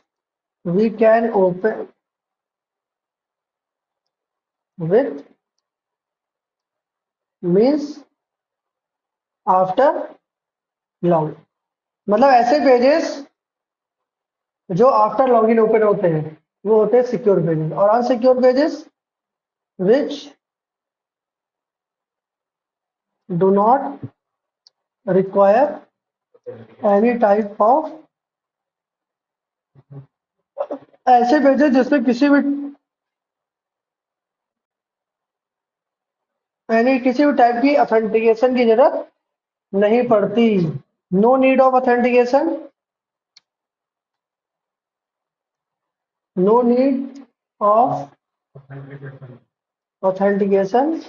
we can open with means after login. मतलब ऐसे पेजेस जो आफ्टर लॉगिन ओपन होते हैं वो होते हैं सिक्योर पेजेस। और unsecure pages which do not require any type of, ऐसे पेजेस जिसमें किसी भी टाइप की ऑथेंटिकेशन की जरूरत नहीं पड़ती। No need of authentication, no need of authentication,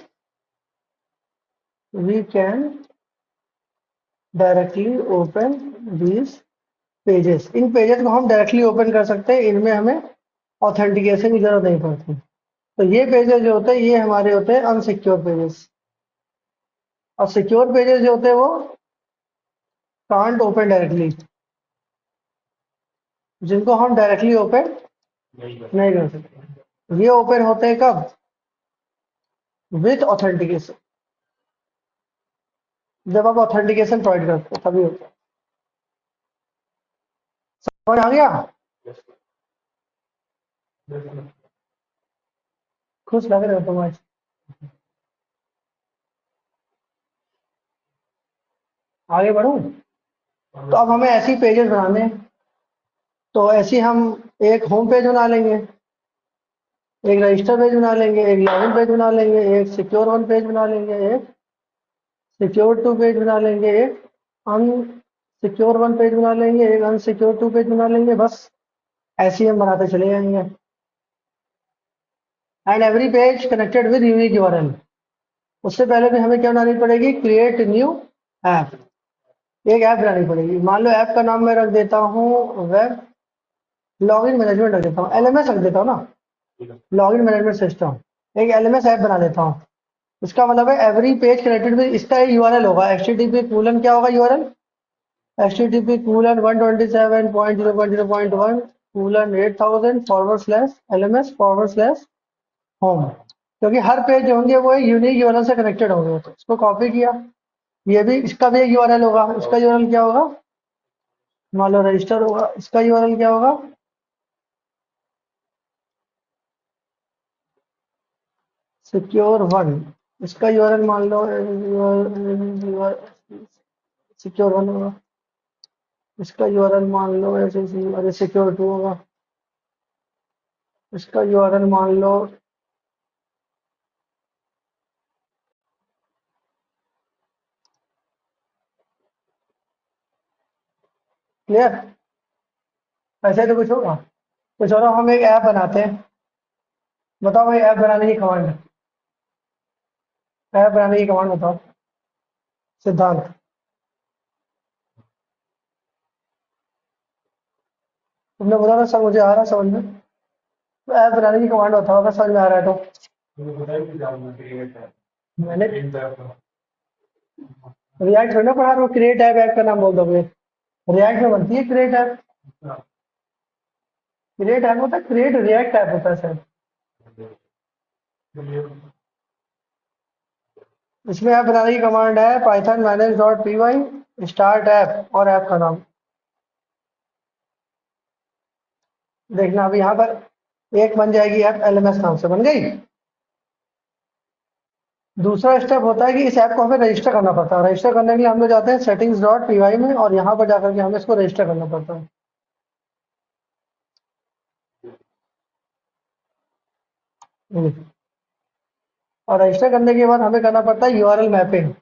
we can directly open these pages, इन पेजेस को हम डायरेक्टली ओपन कर सकते हैं, इनमें हमें ऑथेंटिकेशन की जरूरत नहीं पड़ती। तो ये पेजेस जो होते हैं ये हमारे होते हैं अनसिक्योर पेजेस, और सिक्योर पेजेस जो होते हैं वो कांट ओपन डायरेक्टली, जिनको हम डायरेक्टली ओपन नहीं कर सकते। ये ओपन होते हैं कब? विथ ऑथेंटिकेशन, जब आप ऑथेंटिकेशन प्रोवाइड करते हो तभी होता है। समझ आ गया? खुश लग रहे हो तुम आज? आगे बढ़ूं? तो अब हमें ऐसी पेजेस बनाने हैं, तो ऐसी हम एक होम पेज बना लेंगे, एक रजिस्टर पेज बना लेंगे, एक लॉगिन पेज बना लेंगे, एक सिक्योर वन पेज बना लेंगे, एक सिक्योर टू पेज बना लेंगे, एक अनसिक्योर वन पेज बना लेंगे, एक अनसिक्योर टू पेज बना लेंगे। बस ऐसे ही हम बनाते चले जाएंगे। And every page connected with unique URL. उससे पहले भी हमें क्या बनानी पड़ेगी? Create new app. एक ऐप बनानी पड़ेगी। मान लो ऐप का नाम मैं रख देता हूँ वेब लॉगिन मैनेजमेंट रख देता हूँ, एलएमएस रख देता हूँ ना, लॉगिन मैनेजमेंट सिस्टम। एक एलएमएस ऐप बना देता हूँ। इसका मतलब है एवरी पेज कनेक्टेड विद, इसका एक यूआरएल होगा, एचटीटीपी कूलन क्या होगा URL? HTTP कूलन 127.0.0.1 कूलन 8000 forward slash LMS forward slash home. क्योंकि हर पेज जो होंगे वो एक यूनिक यूआरएल से कनेक्टेड होंगे, तो इसको कॉपी किया। ये भी इसका भी एक यूआरएल होगा, इसका यूआरएल क्या होगा? मान लो रजिस्टर होगा, इसका यूआरएल क्या होगा? Secure one. इसका यूआरएल मान लो सिक्योर वन होगा। इसका यूआरएल मान लो ऐसे अरे सिक्योर टू होगा। इसका यूआरएल मान लो क्लियर। ऐसे तो कुछ होगा। तो चलो हम एक ऐप बनाते हैं। बताओ भाई ऐप बनाने की कमांड, ऐप बनाने की कमांड बताओ। सिद्धांत, तुमने बोला ना सर मुझे आ रहा है समझ में, तो ऐप बनाने की कमांड बताओ अगर समझ में आ रहा है तो। मैंने रिएक्ट थोड़ी ना पढ़ा रहा हूँ, क्रिएट ऐप, ऐप का नाम बोल दोगे। रिएक्ट में बनती है क्रिएट ऐप। क्रिएट ऐप होता है, क्रिएट रिएक्ट ऐप होता है सर। इसमें ऐप बनाने की कमांड है Python manage dot P Y start app और ऐप का नाम। देखना अभी यहाँ पर एक बन जाएगी ऐप, एलएमएस नाम से बन गई। दूसरा स्टेप होता है कि इस ऐप को हमें रजिस्टर करना पड़ता है। रजिस्टर करने के लिए हम लोग जाते हैं सेटिंग्स डॉट पी वाई में, और यहाँ पर जाकर के हमें इसको रजिस्टर करना पड़ता है। और रजिस्टर करने के बाद हमें करना पड़ता है यूआरएल मैपिंग,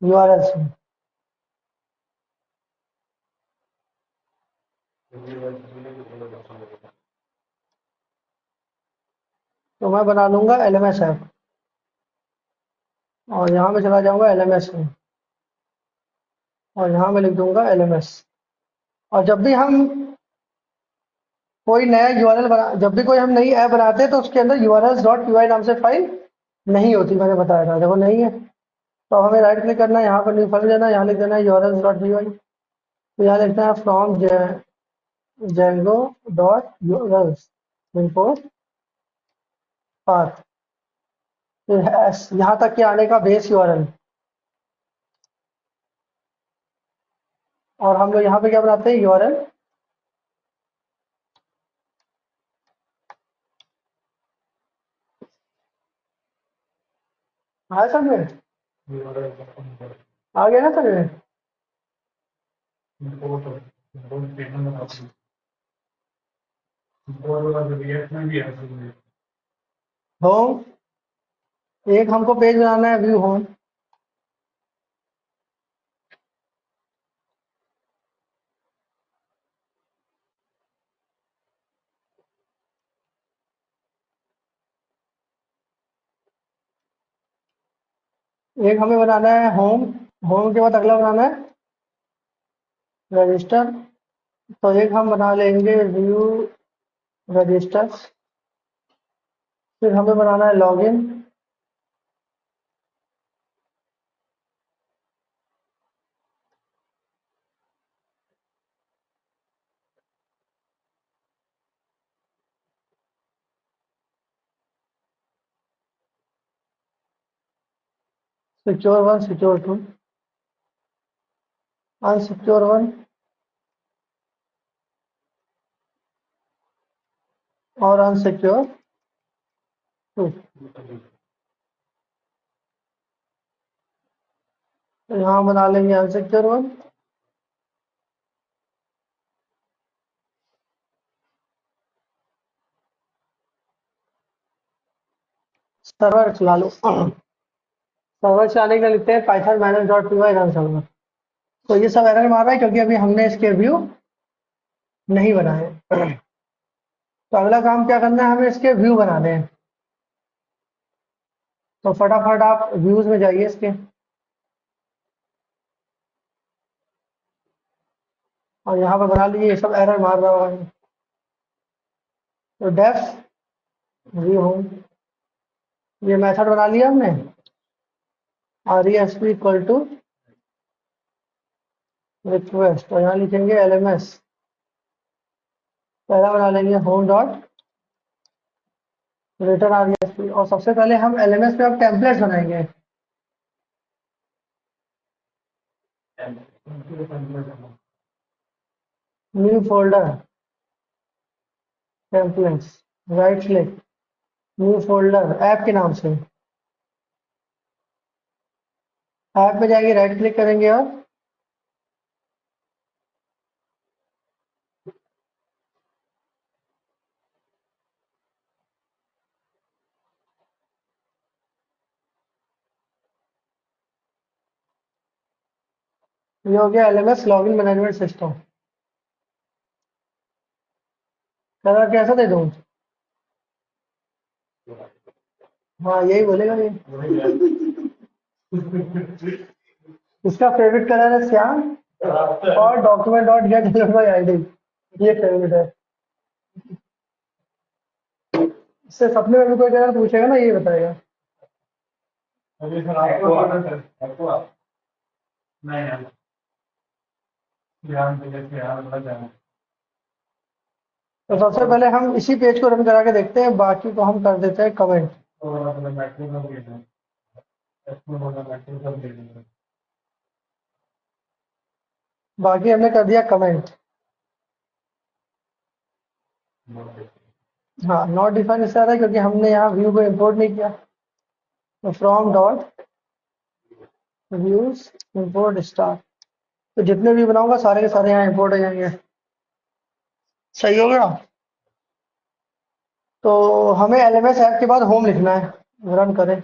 यूआरएल में। तो मैं बना लूंगा एलएमएस ऐप, और यहाँ में चला जाऊंगा एलएमएस में, और यहाँ में लिख दूंगा एलएमएस। और जब भी हम कोई नया यूआरएल बना, जब भी कोई हम नई ऐप बनाते हैं तो उसके अंदर यूआरएल डॉट पी वाई नाम से फाइल नहीं होती, मैंने बताया था। देखो नहीं है तो हमें राइट क्लिक करना है, यहाँ पर न्यू फाइल देना है, यहाँ लिख देना है यूआरएल डॉट पी वाई। तो यहाँ लिखना है from Django dot URLs import path, यहाँ तक के आने का बेस यूआरएल। और हम लोग यहाँ पे क्या बनाते हैं यूआरएल, आया समझ में? आ गया ना समझ में? होम, एक हमको पेज बनाना है व्यू होम। एक हमें बनाना है होम, होम के बाद अगला बनाना है रजिस्टर, तो एक हम बना लेंगे व्यू रजिस्टर्स। फिर हमें बनाना है लॉगिन। सिक्योर 1, सिक्योर 2, अनसिक्योर 1 और अनसिक्योर 2। तो यहाँ बना लेंगे अनसिक्योर 1। सर्वर चला लो। सर्वर चलाने के लिए लिखते हैं पाइथन manage.py रन सर्वर। तो ये सब एरर मार रहा है क्योंकि अभी हमने इसके व्यू नहीं बनाए। तो अगला काम क्या करना है, हमें इसके व्यू बनाने हैं। तो फटाफट आप व्यूज में जाइए इसके, और यहाँ पर बना लीजिए। ये सब एरर मार रहा होगा। तो डेफ व्यू होम, ये मेथड बना लिया हमने। RESP इक्वल टू रिक्वेस्ट, और यहाँ लिखेंगे LMS। पहला बना लेंगे होम डॉट रिटर्न RESP, और सबसे पहले हम LMS पे अब टेम्पलेट्स बनाएंगे। New folder templates, right click, new folder app के नाम से। ऐप में जाएंगे, राइट क्लिक करेंगे और ये हो गया LMS login management system. Colour कैसा दे दूं? हाँ यही बोलेगा ये। इसका फेवरेट कलर है श्याम, और डॉक्यूमेंट डॉट गेट ID ये फेवरेट है। इससे सपने में भी कोई कलर पूछेगा ना, ये बताएगा। अभी सर आपको नहीं यार, ध्यान दीजिए यार, बता जाना। तो सबसे पहले हम इसी पेज को रन करा के देखते हैं, बाकी को हम कर देते हैं कमेंट। बाकी हमने कर दिया कमेंट। हाँ नॉट डिफाइन इससे आता है क्योंकि हमने यहाँ व्यू को इंपोर्ट नहीं किया। तो from dot views import star, तो जितने भी बनाऊंगा सारे के सारे यहाँ इंपोर्ट हो जाएंगे। सही हो गया। तो हमें LMS ऐप के बाद होम लिखना है, रन करें।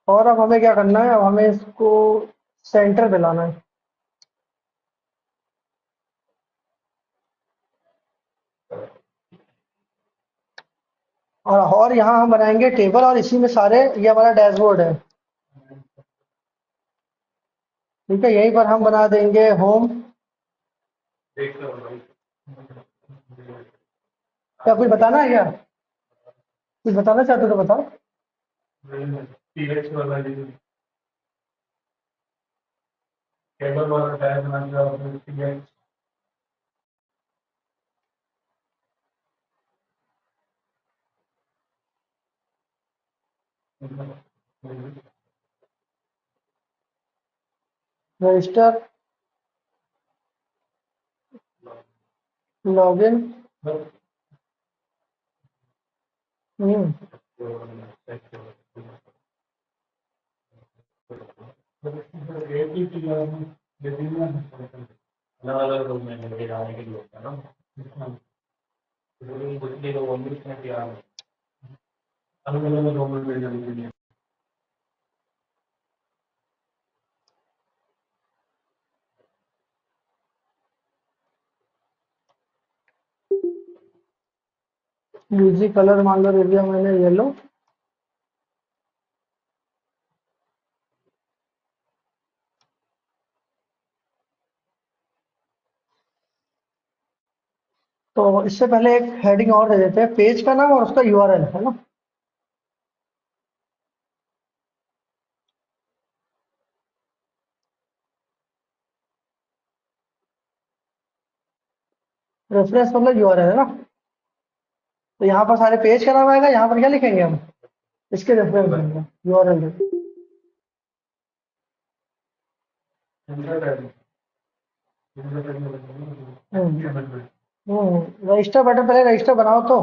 और अब हमें क्या करना है, अब हमें इसको सेंटर पे लाना है। और यहाँ हम बनाएंगे टेबल, और इसी में सारे, ये हमारा डैशबोर्ड है। ठीक है, यहीं पर हम बना देंगे होम। क्या कुछ बताना है क्या? कुछ बताना चाहते हो तो बताओ। टेबल वाला टैग बना रजिस्टर लॉगिन। अलग अलग रूम में लेके जाने के लिए होता है ना, अलग अलग रूम में ले जाने के लिए। दूसरी कलर मान लो दे दिया मैंने येलो। तो इससे पहले एक हेडिंग और दे देते हैं, पेज का नाम और उसका यूआरएल, है ना। रेफरेंस मतलब यूआरएल, है ना। तो यहाँ पर सारे पेज का नाम आएगा, यहाँ पर क्या लिखेंगे हम, इसके रेफरेंस देंगे, यूआरएल देंगे। रजिस्टर बटन, पहले रजिस्टर बनाओ तो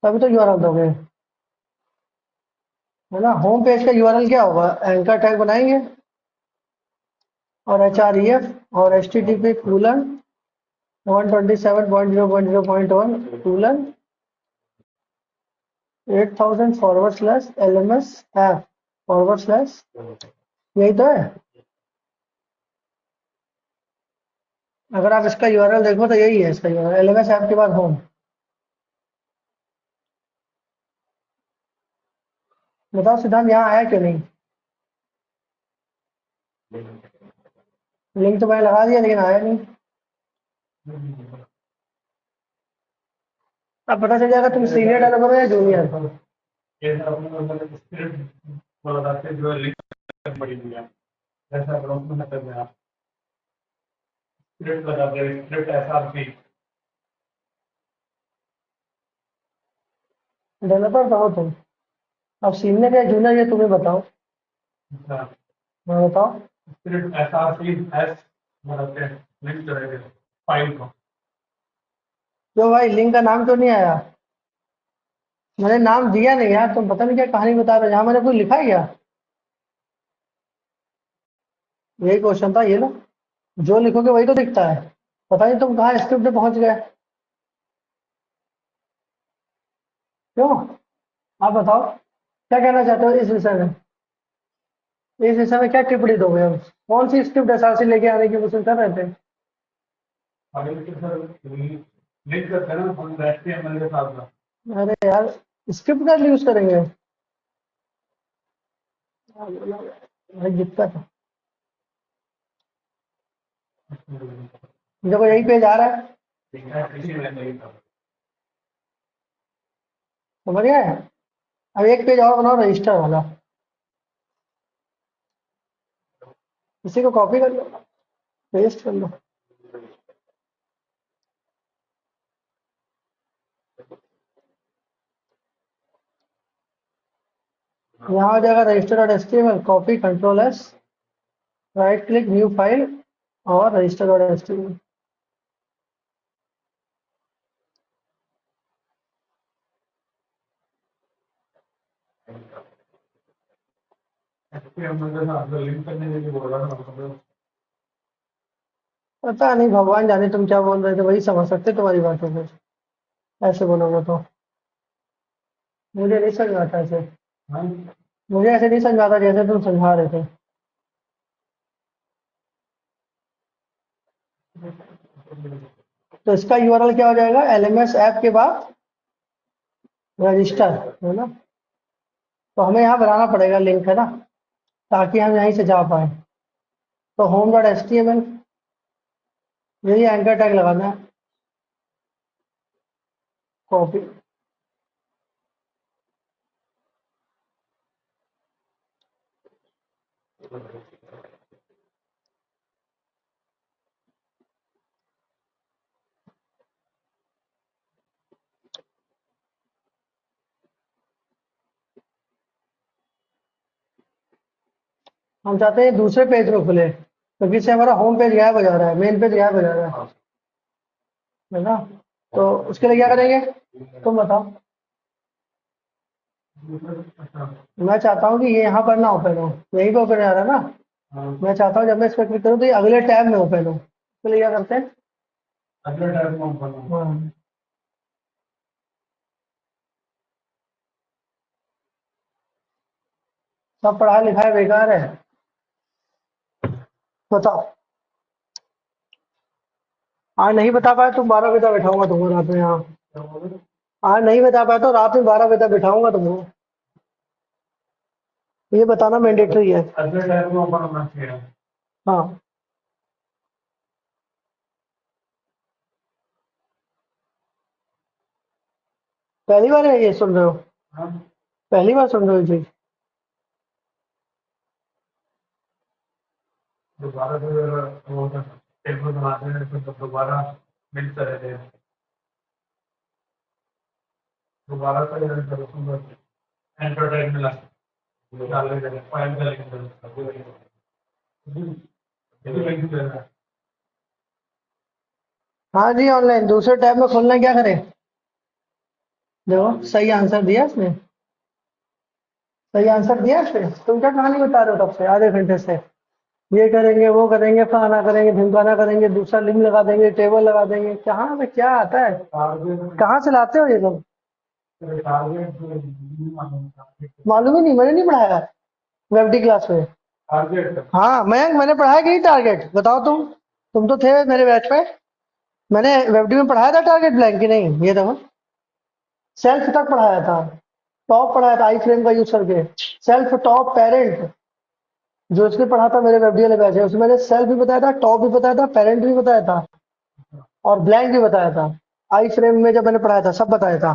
तभी तो यूआरएल दोगे, है ना। होम पेज का यूआरएल क्या होगा, एंकर टैग बनाएंगे और href और http:// 127.0.0.1 8000 /lms app / यही तो है। अगर आप इसका यूआरएल देखो तो यही है इसका यूआरएल, एलएमएस ऐप के बाद होम। बताओ सिद्धांत, यहाँ आया क्यों नहीं। लिंक तो मैंने लगा दिया लेकिन आया नहीं। अब पता चल जाएगा तुम सीनियर डेवलपर हो या जूनियर। डेवलपर तो हो तुम, अब सीनियर या जूनियर ये तुम्हें बताओ। मैं बताओ। क्यों भाई, लिंक का नाम क्यों नहीं आया। मैंने नाम दिया नहीं यार, तुम पता नहीं क्या कहानी बता रहे हो, यहाँ मैंने कुछ लिखा है क्या। यही क्वेश्चन था, ये लो, जो लिखोगे वही तो दिखता है। पता नहीं तुम कहाँ स्क्रिप्ट में पहुंच गए। क्यों, आप बताओ क्या कहना चाहते हो इस विषय में। इस विषय में क्या टिप्पणी दोगे हम, कौन सी स्क्रिप्ट एसआरसी लेके आने की कोशिश कर रहे थे। अरे यार, स्क्रिप्ट का यूज करेंगे भाई, दिक्कत है। देखो यही पेज आ रहा है, समझ गए। अब एक पेज और बनाओ रजिस्टर वाला, इसी को कॉपी कर लो, पेस्ट कर लो। यहाँ आ जाएगा register dot HTML, copy control S, right click new file और रजिस्टर डॉट एचटीएमएल। पता नहीं, भगवान जाने तुम क्या बोल रहे थे, वही समझ सकते तुम्हारी बातों को, ऐसे बोलोगे तो। मुझे नहीं समझ आता ऐसे, मुझे ऐसे नहीं समझ आता जैसे तुम समझा रहे थे। तो इसका यूआरएल क्या हो जाएगा, एलएमएस ऐप के बाद रजिस्टर, है ना। तो हमें यहाँ बनाना पड़ेगा लिंक, है ना, ताकि हम यहीं से जा पाए। तो home dot H T M L, यही एंकर टैग लगाना है, कॉपी। हम चाहते हैं दूसरे पेज में खुले, क्योंकि इससे हमारा होम पेज गायब हो जा रहा है, मेन पेज गायब हो जा रहा है ना। तो उसके लिए क्या करेंगे, तुम बताओ। मैं चाहता हूँ कि ये यहाँ पर ना ओपन हो, यहीं पे ओपन आ रहा है ना। मैं चाहता हूँ जब मैं इस पर क्लिक करूँ तो ये अगले टैब में ओपन हो, इसके लिए क्या करते हैं, अगले टैब में ओपन हो। हाँ, सब पढ़ाई लिखाई बेकार है। बताओ, आज नहीं बता पाए तुम, 12 बजे तक बैठाऊंगा तुम्हारा रात में यहाँ। आज नहीं बता पाया तो रात में 12 बजे तक बिठाऊंगा तुमको, ये बताना मैंडेटरी है। अगले टाइम में ओपन होना चाहिए। हाँ पहली बार है ये सुन रहे हो? हाँ, पहली बार सुन रहे हो जी? दोबारा फिर वो टेबल बनाते हैं फिर दोबारा मिक्स करते हैं, दोबारा से एंटरटेन मिला डाल देंगे फाइल का लिंक देना। हाँ जी ऑनलाइन दूसरे टैब में खोलना है, क्या करें? देखो सही आंसर दिया इसने, सही आंसर दिया इसने। तुम क्या कहानी बता रहे हो तब से आधे घंटे से? ये करेंगे वो करेंगे फलाना करेंगे ढिमकाना करेंगे, दूसरा लिंक लगा देंगे टेबल लगा देंगे, कहाँ पे क्या आता है? कहाँ से लाते हो ये सब? मालूम ही नहीं, मैंने नहीं पढ़ाया वेबडी क्लास में। हाँ मैंने पढ़ाया कि नहीं टारगेट? बताओ तुम तो थे मेरे बैच में। मैंने वेबडी में पढ़ाया था टारगेट ब्लैंक की नहीं? ये देखो सेल्फ तक पढ़ाया था, टॉप पढ़ाया था आई फ्रेम का यूज करके, सेल्फ टॉप पेरेंट जो इसने पढ़ा था मेरे वेबडी वाले बैच है उसमें मैंने सेल्फ भी बताया था, टॉप भी बताया था, पेरेंट भी बताया था और ब्लैंक भी बताया था। आई फ्रेम में जब मैंने पढ़ाया था सब बताया था।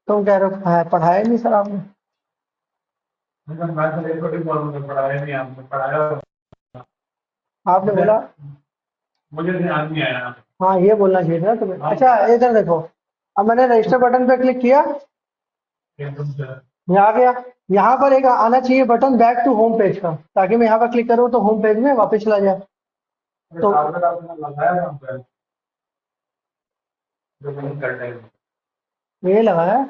तुम कह रहे हो पढ़ाया नहीं सर आपने? पढ़ाया नहीं आपने, पढ़ाया आपने बोला मुझे ध्यान नहीं आया। हाँ ये बोलना चाहिए था तुम्हें। अच्छा इधर देखो, अब मैंने रजिस्टर बटन पे क्लिक किया, यहाँ आ गया। यहाँ पर एक आना चाहिए button back to home page का, ताकि मैं यहाँ पर क्लिक करूँ तो होम पेज में वापस चला जाए। तो ये लगा है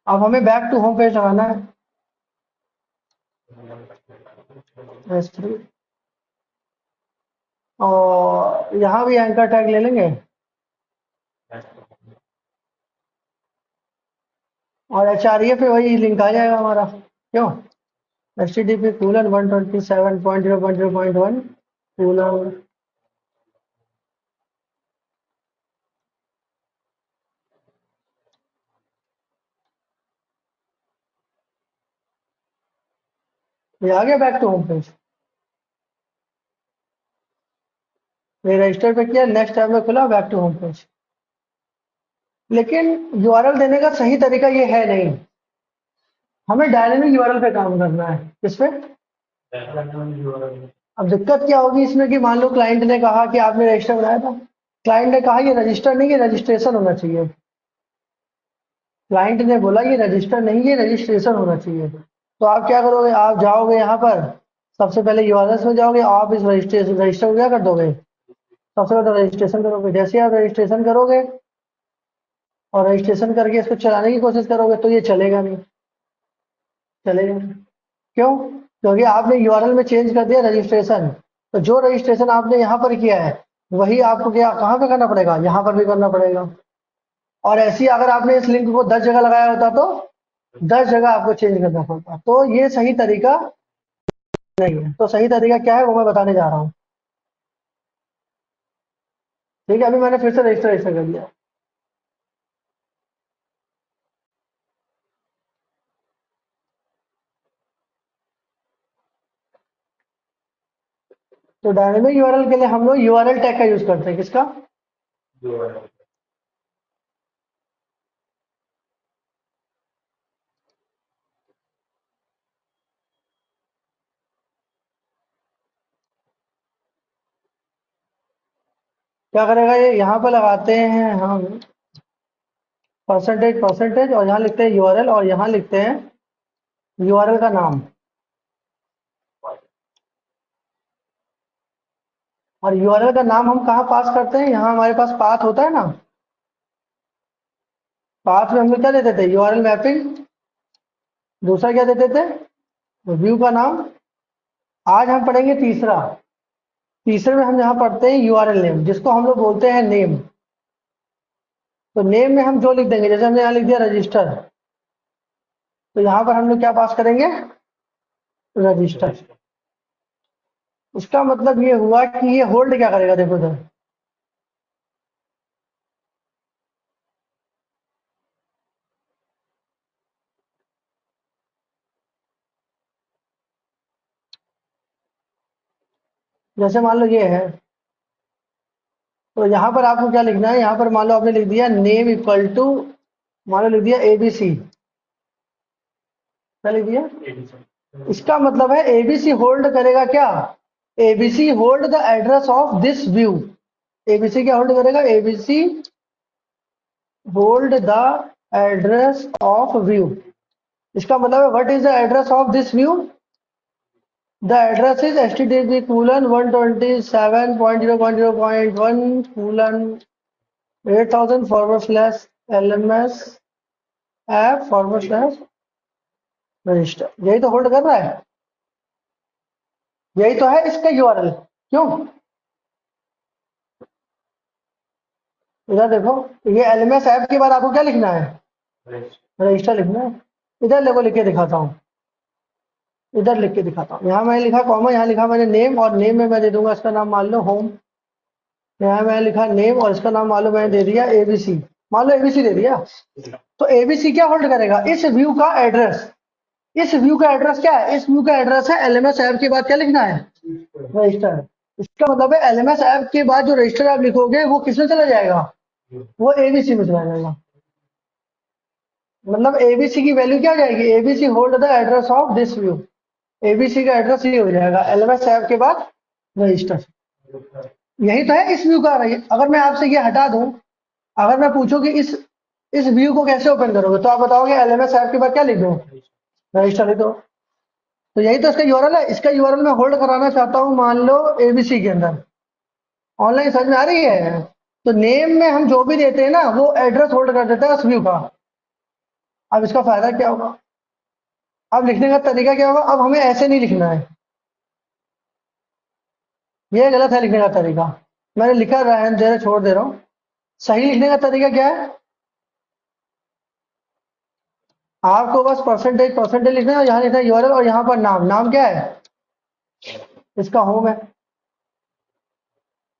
अब हमें बैक टू होम पेज लगाना है। S3 और यहाँ भी एंकर टैग ले लेंगे और HREF पे वही लिंक आ जाएगा हमारा। क्यों HTTP कूलन 127.0.0.1 कूलन ये आ गया बैक टू होम पेज। ये रजिस्टर पे किया, नेक्स्ट टैब में खुला बैक टू होम पेज। लेकिन URL देने का सही तरीका ये है नहीं, हमें डायनेमिक URL पे काम करना है। किस पे? अब दिक्कत क्या होगी इसमें कि मान लो क्लाइंट ने कहा कि आपने रजिस्टर बनाया था, क्लाइंट ने कहा ये रजिस्टर नहीं ये रजिस्ट्रेशन होना चाहिए। क्लाइंट ने बोला ये रजिस्टर नहीं ये रजिस्ट्रेशन होना चाहिए। तो आप क्या करोगे, आप जाओगे यहाँ पर सबसे पहले URLs में जाओगे, आप इस रजिस्टर को क्या कर दोगे, सबसे पहले रजिस्ट्रेशन करोगे। जैसे आप रजिस्ट्रेशन करोगे और रजिस्ट्रेशन करके इसको चलाने की कोशिश करोगे तो ये चलेगा नहीं, चलेगा नहीं। क्यों? क्योंकि आपने URL में चेंज कर दिया रजिस्ट्रेशन। तो जो रजिस्ट्रेशन आपने यहाँ पर किया है वही आपको क्या कहाँ पे करना पड़ेगा, यहाँ पर भी करना पड़ेगा। और ऐसी अगर आपने इस लिंक को 10 जगह लगाया होता तो 10 जगह आपको चेंज करना पड़ता। तो ये सही तरीका नहीं है। तो सही तरीका क्या है वो मैं बताने जा रहा हूँ। ठीक है अभी मैंने फिर से रजिस्टर कर दिया। तो डायनेमिक URL के लिए हम लोग URL टैग का यूज करते हैं। किसका? क्या करेगा ये, यहाँ पर लगाते हैं हम परसेंटेज और यहाँ लिखते हैं URL और यहाँ लिखते हैं URL का नाम। और URL का नाम हम कहाँ पास करते हैं, यहाँ हमारे पास पाथ होता है ना, पाथ में हम लोग क्या देते थे, URL मैपिंग। दूसरा क्या देते थे, व्यू का नाम। आज हम पढ़ेंगे तीसरे में हम यहाँ पढ़ते हैं URL नेम, जिसको हम लोग बोलते हैं नेम। तो नेम में हम जो लिख देंगे, जैसे हमने यहाँ लिख दिया रजिस्टर, तो यहाँ पर हम लोग क्या पास करेंगे, रजिस्टर। इसका मतलब ये हुआ कि ये होल्ड क्या करेगा, देखो इधर, जैसे मान लो ये है, तो यहाँ पर आपको क्या लिखना है, यहाँ पर मान लो आपने लिख दिया नेम इक्वल टू, मान लो लिख दिया एबीसी, क्या लिख दिया, इसका मतलब है एबीसी होल्ड करेगा क्या, ABC hold the address of this view. ABC क्या होल्ड करेगा, ABC hold the address of view. इसका मतलब है what is the address of this view, the address is http colon 127.0.0.1 colon 8000 forward slash lms app forward slash register. यही तो होल्ड कर रहा है, यही तो है इसका यूआरएल। क्यों, इधर देखो, ये एलएमएस ऐप के बाद आपको क्या लिखना है, रजिस्टर लिखना है। इधर देखो लिख के दिखाता हूँ, इधर लिख के दिखाता हूँ। यहाँ मैंने लिखा कॉमा, यहाँ लिखा मैंने नेम, और नेम में मैं दे दूंगा इसका नाम मान लो होम। यहाँ मैंने लिखा नेम और इसका नाम मान लो मैंने दे दिया एबीसी, मान लो एबीसी दे दिया। तो एबीसी क्या होल्ड करेगा, इस व्यू का एड्रेस। इस व्यू का एड्रेस क्या है, इस व्यू का एड्रेस है एलएमएस ऐप के बाद क्या लिखना है, रजिस्टर। इसका मतलब है एलएमएस ऐप के बाद जो रजिस्टर आप लिखोगे वो किसमें चला जाएगा, वो एबीसी में चला जाएगा। मतलब एबीसी की वैल्यू क्या हो जाएगी, ABC hold the address of this view. ABC का एड्रेस ये हो जाएगा एलएमएस ऐप के बाद रजिस्टर। यही तो है इस व्यू का। अगर मैं आपसे ये हटा दूं, अगर मैं पूछूं कि इस व्यू को कैसे ओपन करोगे, तो आप बताओगे एलएमएस ऐप के बाद क्या लिख दो, रजिस्टर लिख दो। तो यही तो इसका यूआरएल है। इसका यूआरएल मैं होल्ड कराना चाहता हूं मान लो एबीसी के अंदर। ऑनलाइन समझ में आ रही है। तो नेम में हम जो भी देते हैं ना, वो एड्रेस होल्ड कर देता है उस व्यू का। अब इसका फायदा क्या होगा, अब लिखने का तरीका क्या होगा, अब हमें ऐसे नहीं लिखना है, ये गलत है लिखने का तरीका। मैंने लिखा रहने दे रहा, छोड़ दे रहा हूँ। सही लिखने का तरीका क्या है, आपको बस परसेंटेज परसेंटेज लिखना है, और यहाँ लिखना है यूआरएल, और यहाँ पर नाम, नाम क्या है, इसका होम है।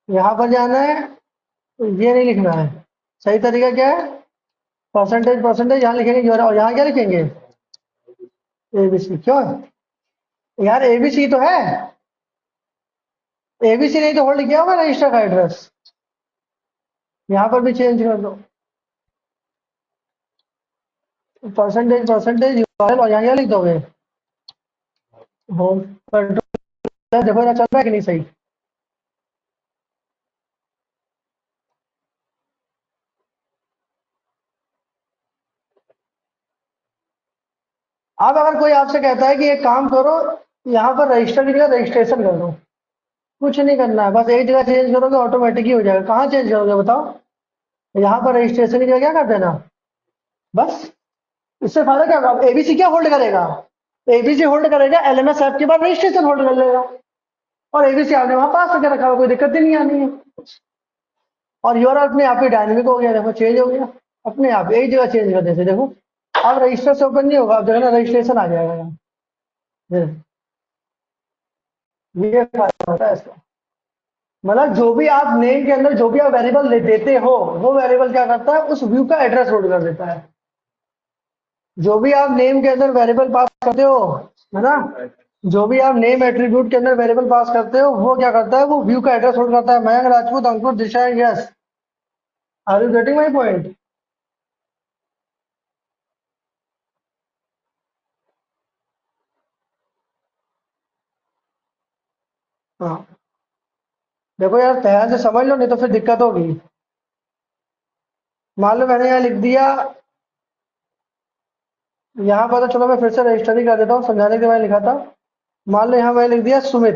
यहाँ पर जाना है, ये नहीं लिखना है। सही तरीका क्या है, परसेंटेज परसेंटेज, यहाँ लिखेंगे यूआरएल, और यहाँ क्या लिखेंगे, एबीसी। क्यों यार, एबीसी तो है, एबीसी नहीं तो होल्ड किया होगा रजिस्टर का एड्रेस। यहाँ पर भी चेंज कर दो, परसेंटेज परसेंटेज यूआरएल, और यहाँ क्या लिख दोगे, होम। कंट्रोल देखो ना चल रहा है कि नहीं सही। अब अगर कोई आपसे कहता है कि एक काम करो, यहाँ पर रजिस्टर की जगह रजिस्ट्रेशन कर दो, कुछ नहीं करना है, बस एक जगह चेंज करोगे ऑटोमेटिक ही हो जाएगा। कहाँ चेंज करोगे बताओ, यहाँ पर रजिस्ट्रेशन की जगह क्या कर देना, बस। इससे फायदा क्या होगा, एबीसी क्या होल्ड करेगा, एबीसी होल्ड करेगा एलएमएस ऐप के बाद रजिस्ट्रेशन होल्ड कर लेगा, और एबीसी आपने वहां पास करके रखा हुआ, कोई दिक्कत ही नहीं आनी है। और यूआर अपने आप ही डायनेमिक हो गया, देखो चेंज हो गया अपने आप, एक जगह चेंज करने से। देखो अब रजिस्टर से ओपन नहीं होगा, अब देखना रजिस्ट्रेशन आ जाएगा यहाँ। ये फायदा होता है इसका। मतलब जो भी आप नेम के अंदर जो भी आप वेरिएबल देते हो, वो वेरिएबल क्या करता है, उस व्यू का एड्रेस होल्ड कर देता है। जो भी आप नेम के अंदर वेरिएबल पास करते हो, है ना, जो भी आप नेम एट्रीब्यूट के अंदर वेरिएबल पास करते हो, वो क्या करता है, वो व्यू का एड्रेस होल्ड करता है। Mayank Rajput, Ankur, Disha, yes, are you getting my point. हाँ देखो यार, ध्यान से समझ लो, नहीं तो फिर दिक्कत होगी। मान लो मैंने यहाँ लिख दिया, यहाँ पर तो चलो मैं फिर से रजिस्टर ही कर देता हूँ, समझाने के बाद लिखा था। मान लो यहाँ मैंने लिख दिया सुमित,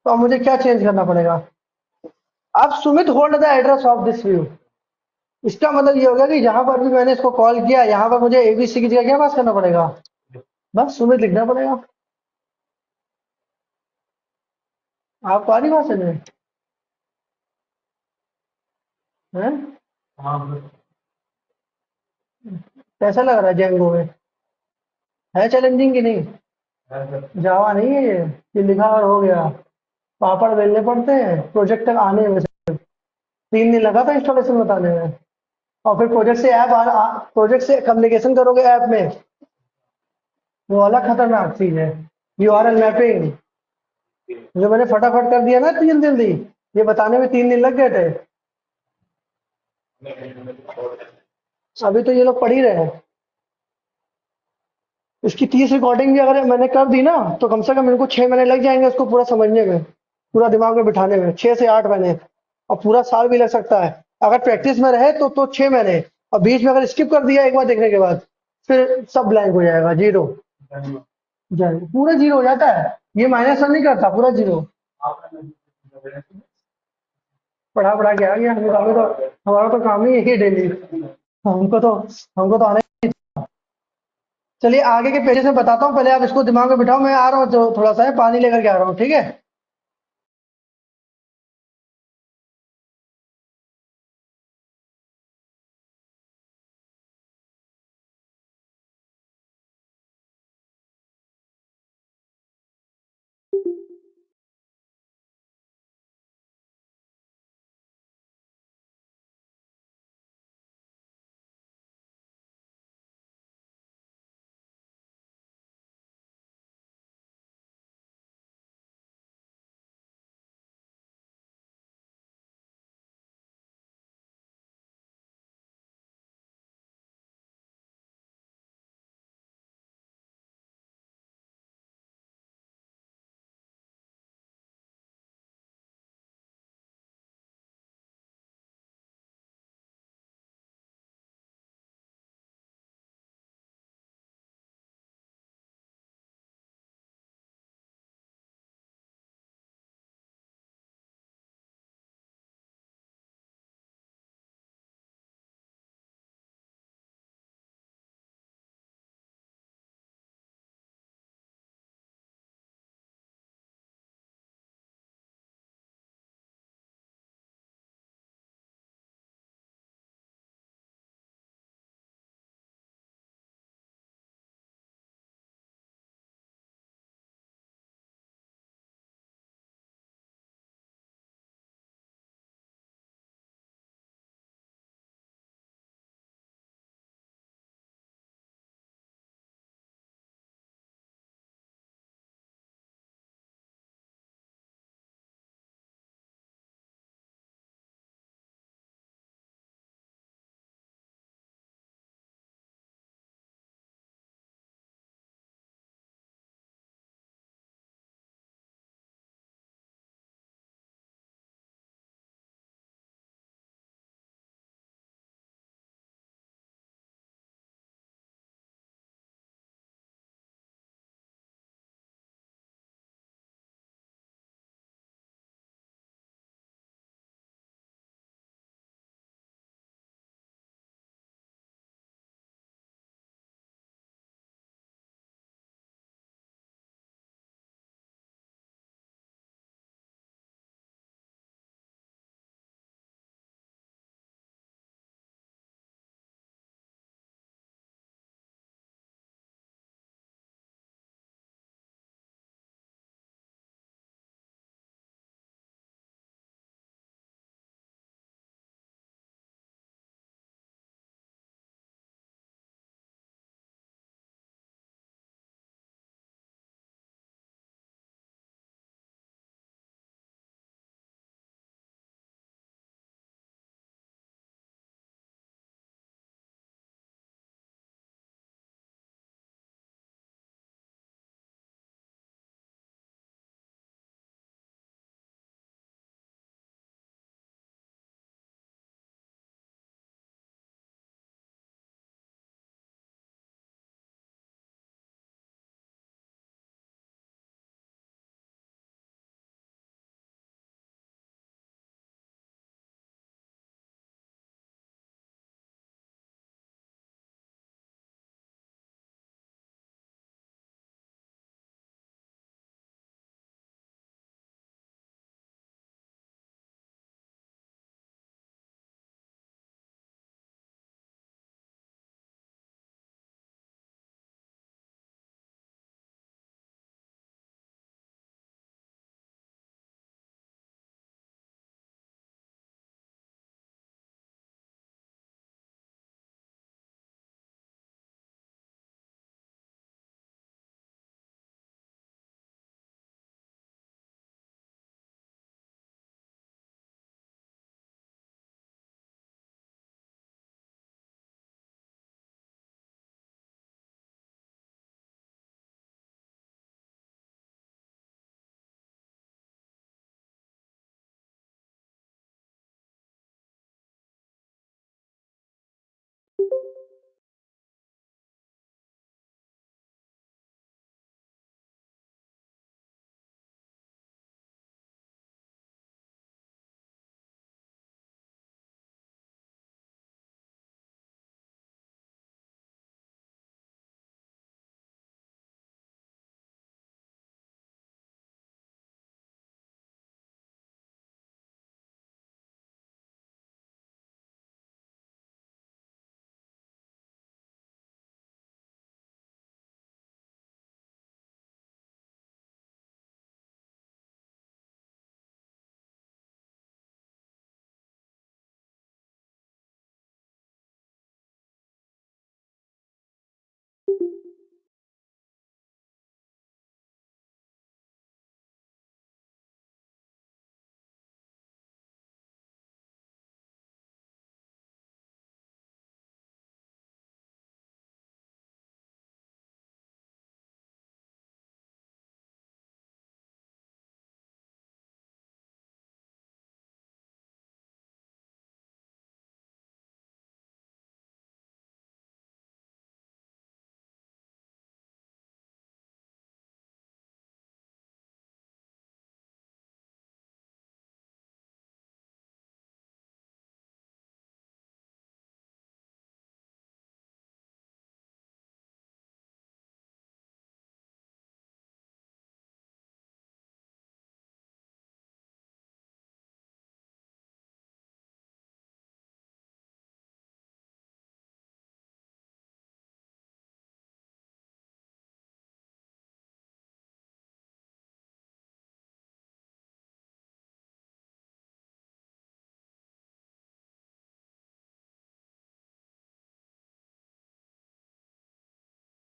तो अब मुझे क्या चेंज करना पड़ेगा, अब Sumit hold the address of this view. इसका मतलब ये होगा कि जहां पर भी मैंने इसको कॉल किया, यहाँ पर मुझे एबीसी की जगह क्या पास करना पड़ेगा, बस सुमित लिखना पड़ेगा। आपको आ रही बात समझ में, हैं? हाँ, कैसा लग रहा है जेंगो में, है चैलेंजिंग कि नहीं? जावा नहीं है ये लिखा और हो गया। पापड़ बेलने पड़ते हैं, प्रोजेक्ट तक आने में 3 दिन लगा था इंस्टॉलेशन बताने में। और फिर प्रोजेक्ट से कम्युनिकेशन करोगे ऐप में, वो अलग खतरनाक चीज है। यूआरएल मैपिंग जो मैंने फटाफट कर दिया ना 3 जल्दी, ये बताने में 3 दिन लग गए थे। अभी तो ये लोग पढ़ ही रहे हैं। इसकी 30 रिकॉर्डिंग भी अगर मैंने कर दी ना, तो कम से कम इनको 6 महीने लग जाएंगे उसको पूरा समझने में, पूरा दिमाग में बिठाने में, 6 से 8 महीने। और पूरा साल भी लग सकता है अगर प्रैक्टिस में रहे तो 6 महीने। और बीच में अगर स्किप कर दिया एक बार देखने के बाद, फिर सब ब्लैंक हो जाएगा, जीरो। पूरा जीरो हो जाता है, ये माइनस नहीं करता, पूरा जीरो। पढ़ा पढ़ा के आ गया हमें तो, हमारा तो काम ही यही है डेली। हमको तो हमको तो आने। चलिए आगे के पेजेस में बताता हूँ, पहले आप इसको दिमाग में बिठाओ, मैं आ रहा हूँ, जो थोड़ा सा है पानी लेकर के आ रहा हूँ, ठीक है।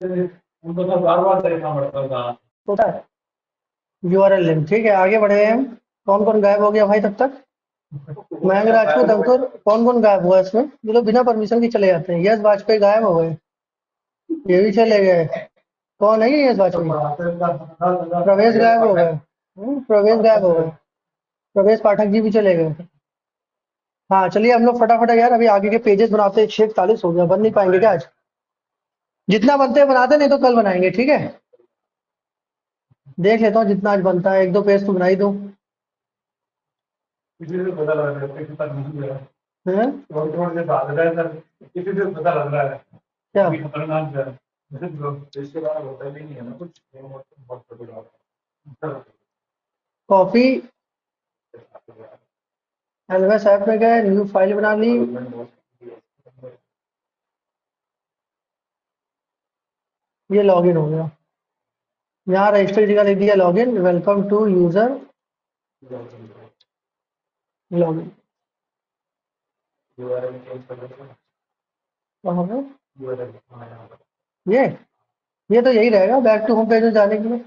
उनको तो बार बार देखना पड़ता था। होता है यूआरएल लिंक। ठीक है, आगे बढ़े हम। कौन कौन गायब हो गया भाई तब तक? मयंक राजपूत, अंकुर, कौन कौन गायब हुआ इसमें? ये लोग बिना परमिशन के चले जाते हैं। यश वाजपेयी गायब हो गए, ये भी चले गए। कौन है ये यश वाजपेयी? प्रवेश गायब हो गए। प्रवेश गायब हो गए। प्रवेश पाठक जी भी चले गए। हाँ चलिए हम लोग फटाफट यार अभी आगे के पेजेस बनाते हैं। 6:41 हो गया, बन नहीं पाएंगे क्या आज? जितना बनते हैं बनाते, नहीं तो कल बनाएंगे, ठीक है? देख लेता हूँ जितना आज बनता है, 1-2 पेज तो बना ही दूँ। किसी से पता लग रहा है किसी तक नहीं गया। हैं? थोड़े से भाग रहा है सर, किसी से पता लग रहा है क्या? कि खतरनाक है। इसके बाद होता भी नहीं है ना कुछ, बहुत खतरनाक। कॉपी एलएमएस ऐप में गए, न्यू फाइल बना ली। ये लॉगिन हो गया। यहाँ रजिस्टर की जगह लिख दिया login. Welcome to user login. कहाँ पे? ये ये तो यही रहेगा बैक टू होम पेज में जाने के लिए।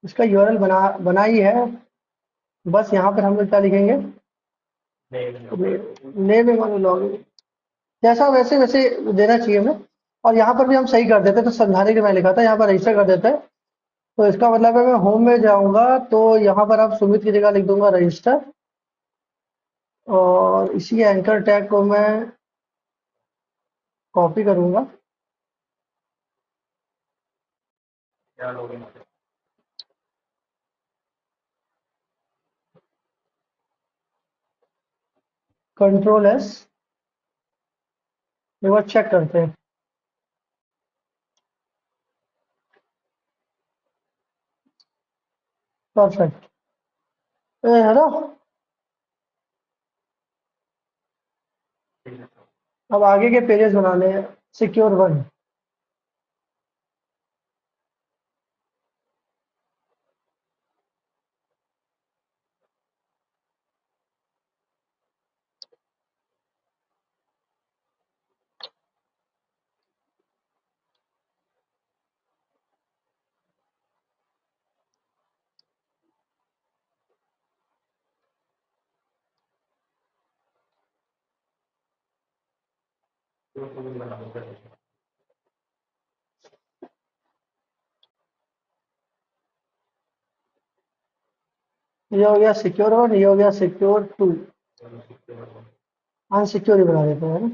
इसका यूआरएल बना ही है। बस यहाँ पर हम लोग क्या लिखेंगे? नेम लॉगिन, जैसा वैसे वैसे देना चाहिए हमें। और यहाँ पर भी हम सही कर देते, तो समझाने के लिए मैं लिखा था यहाँ पर रजिस्टर कर देते हैं। तो इसका मतलब है मैं होम में जाऊंगा तो यहाँ पर अब सुमित की जगह लिख दूंगा रजिस्टर। और इसी एंकर टैग को मैं कॉपी करूंगा। कंट्रोल S, एक बार चेक करते हैं। परफेक्ट। हेलो, अब आगे के पेजेस बनाने हैं। सिक्योर 1। ये हो गया सिक्योर 1, ये हो गया सिक्योर 2। अनसिक्योर ही बना देते हैं ना।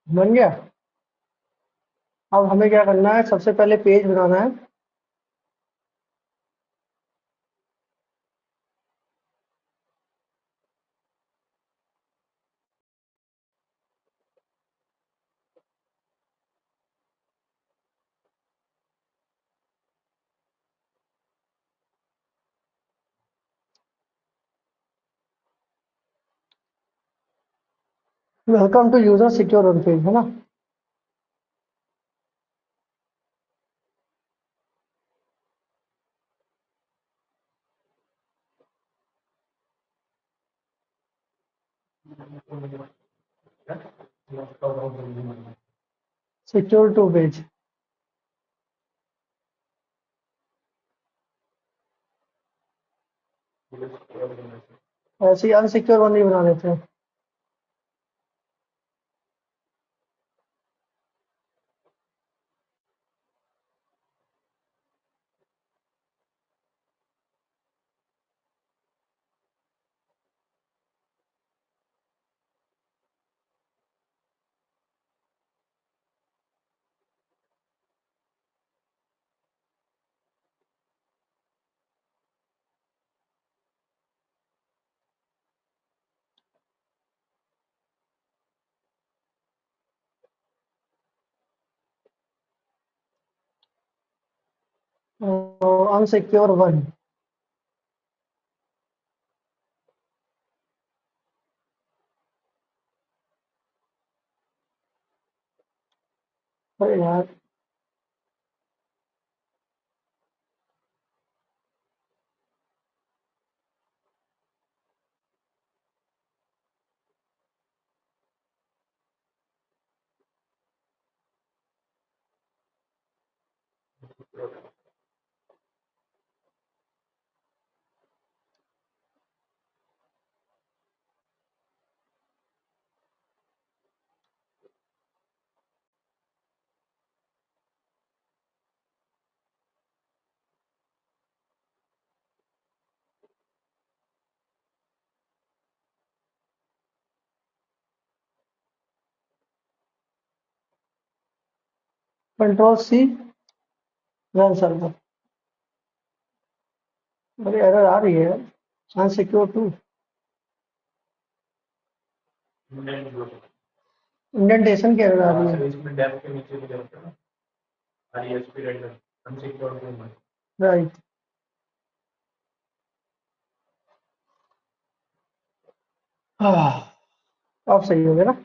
बन गया। अब हमें क्या करना है? सबसे पहले पेज बनाना है। Welcome to user secure 1 page है ना। Secure 2 page. ऐसे ही अनसिक्योर 1 ही बना देते हैं। Unsecure one. अरे यार, कंट्रोल सी, रन सर्वर। अरे एरर आ रही है। अनसिक्योर टू, इंडेंटेशन की एरर आ रही है। इसमें डेप्थ के नीचे भी जाता है ना, आईएसपी रेंडर अनसिक्योर्ड में। राइट। अब सही हो गया ना।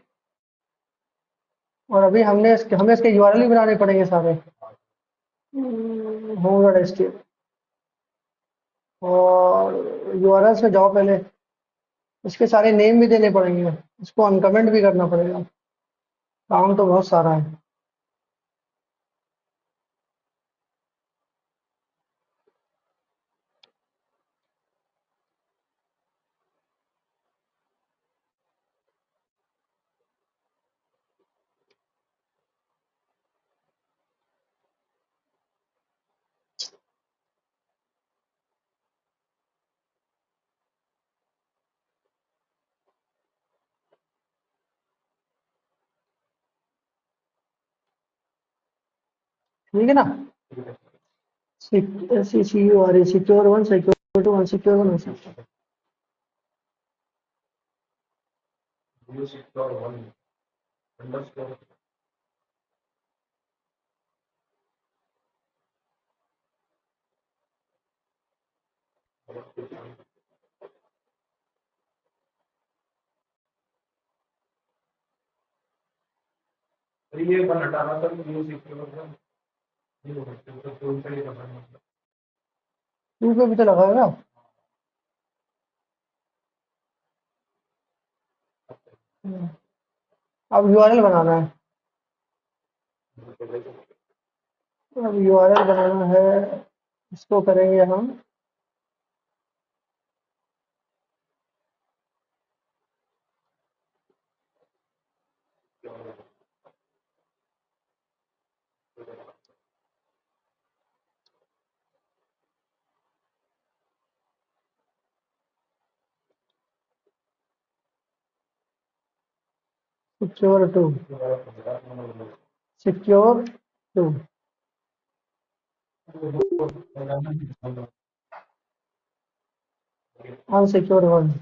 और अभी हमें इसके यूआरएल भी बनाने पड़ेंगे सारे। Home dot H T M, और यूआरएल में जाओ पहले, इसके सारे नेम भी देने पड़ेंगे, इसको अनकमेंट भी करना पड़ेगा। काम तो बहुत सारा है। ठीक है ना। C C U R A, secure one, secure two, unsecure one, unsecure. Blue secure one underscore. ये वन हटाना था, ब्लू सिक्योर वन ये हो सकता है, तो टूल पे ही करना है। टू पे भी तो लगा है ना। अब यूआरएल बनाना है। अब यूआरएल बनाना है, इसको करेंगे हम। Secure two, secure two, unsecure one.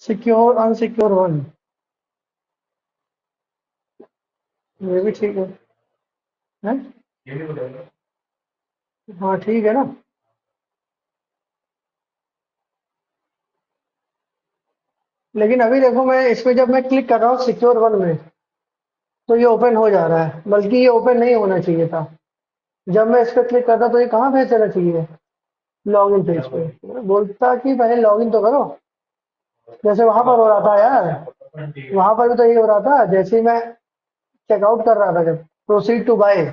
Secure unsecure one, ये भी ठीक है। ये भी बताएगा। हाँ ठीक है ना। लेकिन अभी देखो, मैं इसमें जब मैं क्लिक कर रहा हूँ सिक्योर वन में, तो ये ओपन हो जा रहा है, बल्कि ये ओपन नहीं होना चाहिए था। जब मैं इस पे क्लिक करता तो ये कहाँ भेज देना चाहिए, लॉगिन पेज पे। बोलता कि पहले लॉगिन तो करो, जैसे वहां पर हो रहा था यार, वहां पर भी तो यही हो रहा था। जैसे ही मैं चेकआउट कर रहा था, जब प्रोसीड टू बाय,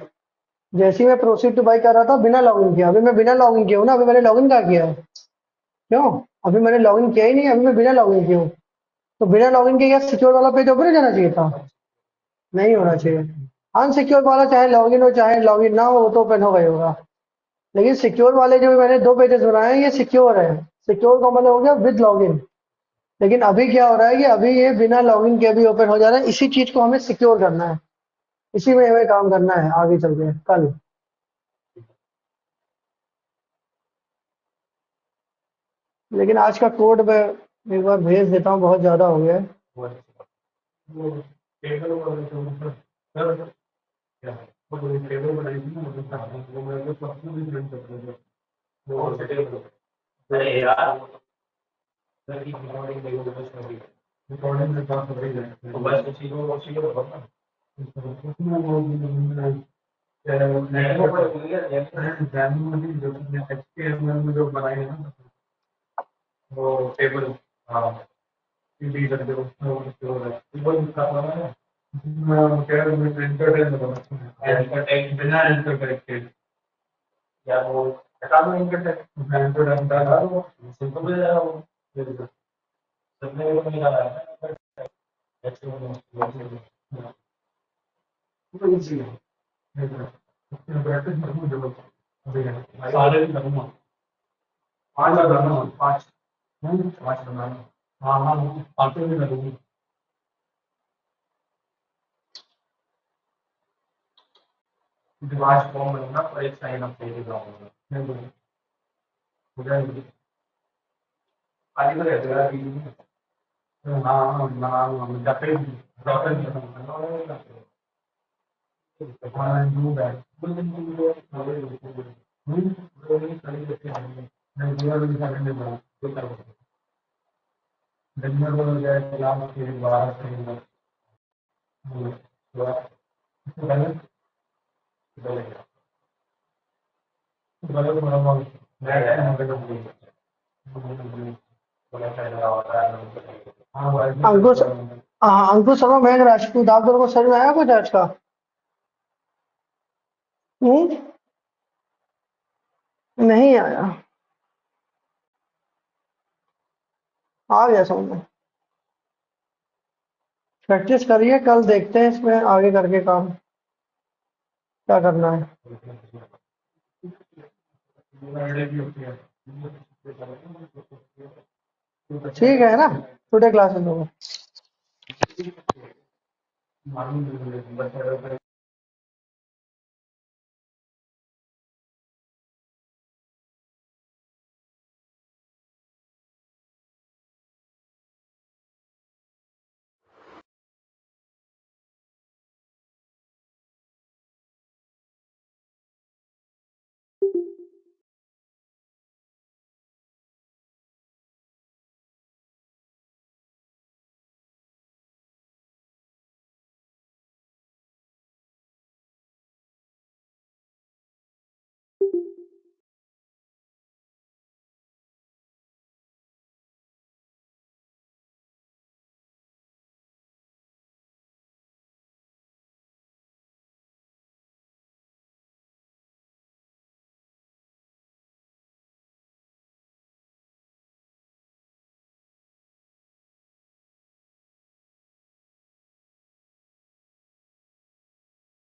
जैसे ही मैं प्रोसीड टू बाय कर रहा था बिना लॉगिन किया, अभी मैं बिना लॉगिन किया हूँ ना, अभी मैंने लॉगिन कहाँ किया है, क्यों, अभी मैंने लॉगिन किया ही नहीं, अभी मैं बिना लॉगिन किया हूँ। तो बिना लॉगिन के क्या सिक्योर वाला पेज ओपन हो जाना चाहिए था, नहीं होना चाहिए। अनसिक्योर वाला चाहे लॉगिन हो चाहे लॉगिन ना हो, वो तो ओपन होगा ही होगा। लेकिन सिक्योर वाले जो मैंने दो पेजेस बनाए हैं, ये सिक्योर है। सिक्योर का मतलब हो गया विद लॉगिन। लेकिन अभी क्या हो रहा है कि अभी ये बिना लॉगिन के भी ओपन हो जा रहा है। इसी चीज को हमें सिक्योर करना है, इसी में हमें काम करना है आगे चल के कल। लेकिन आज का कोड मैं एक बार भेज देता हूँ, बहुत ज्यादा हो गया है। वो टेबल वाले जो सर क्या वो टेबल बनाई थी ना, वो मैं तो सब कुछ प्रिंट कर दूंगा। वो टेबल अरे यार सर की रिकॉर्डिंग देखो तो बस कर दी, रिकॉर्डिंग में बात हो रही है तो बस उसी को बताना उसमें वो नेटवर्क पर भूल गया में जो एचटीएमएल में जो बनाई है ना वो टेबल। हाँ डी करके वो निकालना है। क्या एंकर टैग बिना एंकर टैग के या वो हटा दो एंकर टैग, एंकर टैग हटा दो, सिंपल हो जाएगा वो। सबने वो नहीं डाला है वो इजी है। उसमें प्रैक्टिस करूँ जब सारे भी करूँगा, 5 लगाना, 5 5 लगाना। हाँ हाँ 5 भी करूँगी। डिवाइस फॉर्म बनना और एक साइन अप पेज होगा। खाली तो रहते यार हाँ हाँ जाते हाँ डू दैट डिनर हो जाए सलाम के बाहर से गलत गलत अंकुश, हाँ अंकुश शर्मा, मैं राजपूत, आप दोनों को समझ में आया कुछ आज का? हम्म? नहीं आया, आ गया समझ में। प्रैक्टिस करिए, कल देखते हैं इसमें आगे करके काम क्या करना है। ठीक है ना, टुडे क्लासेस होगा।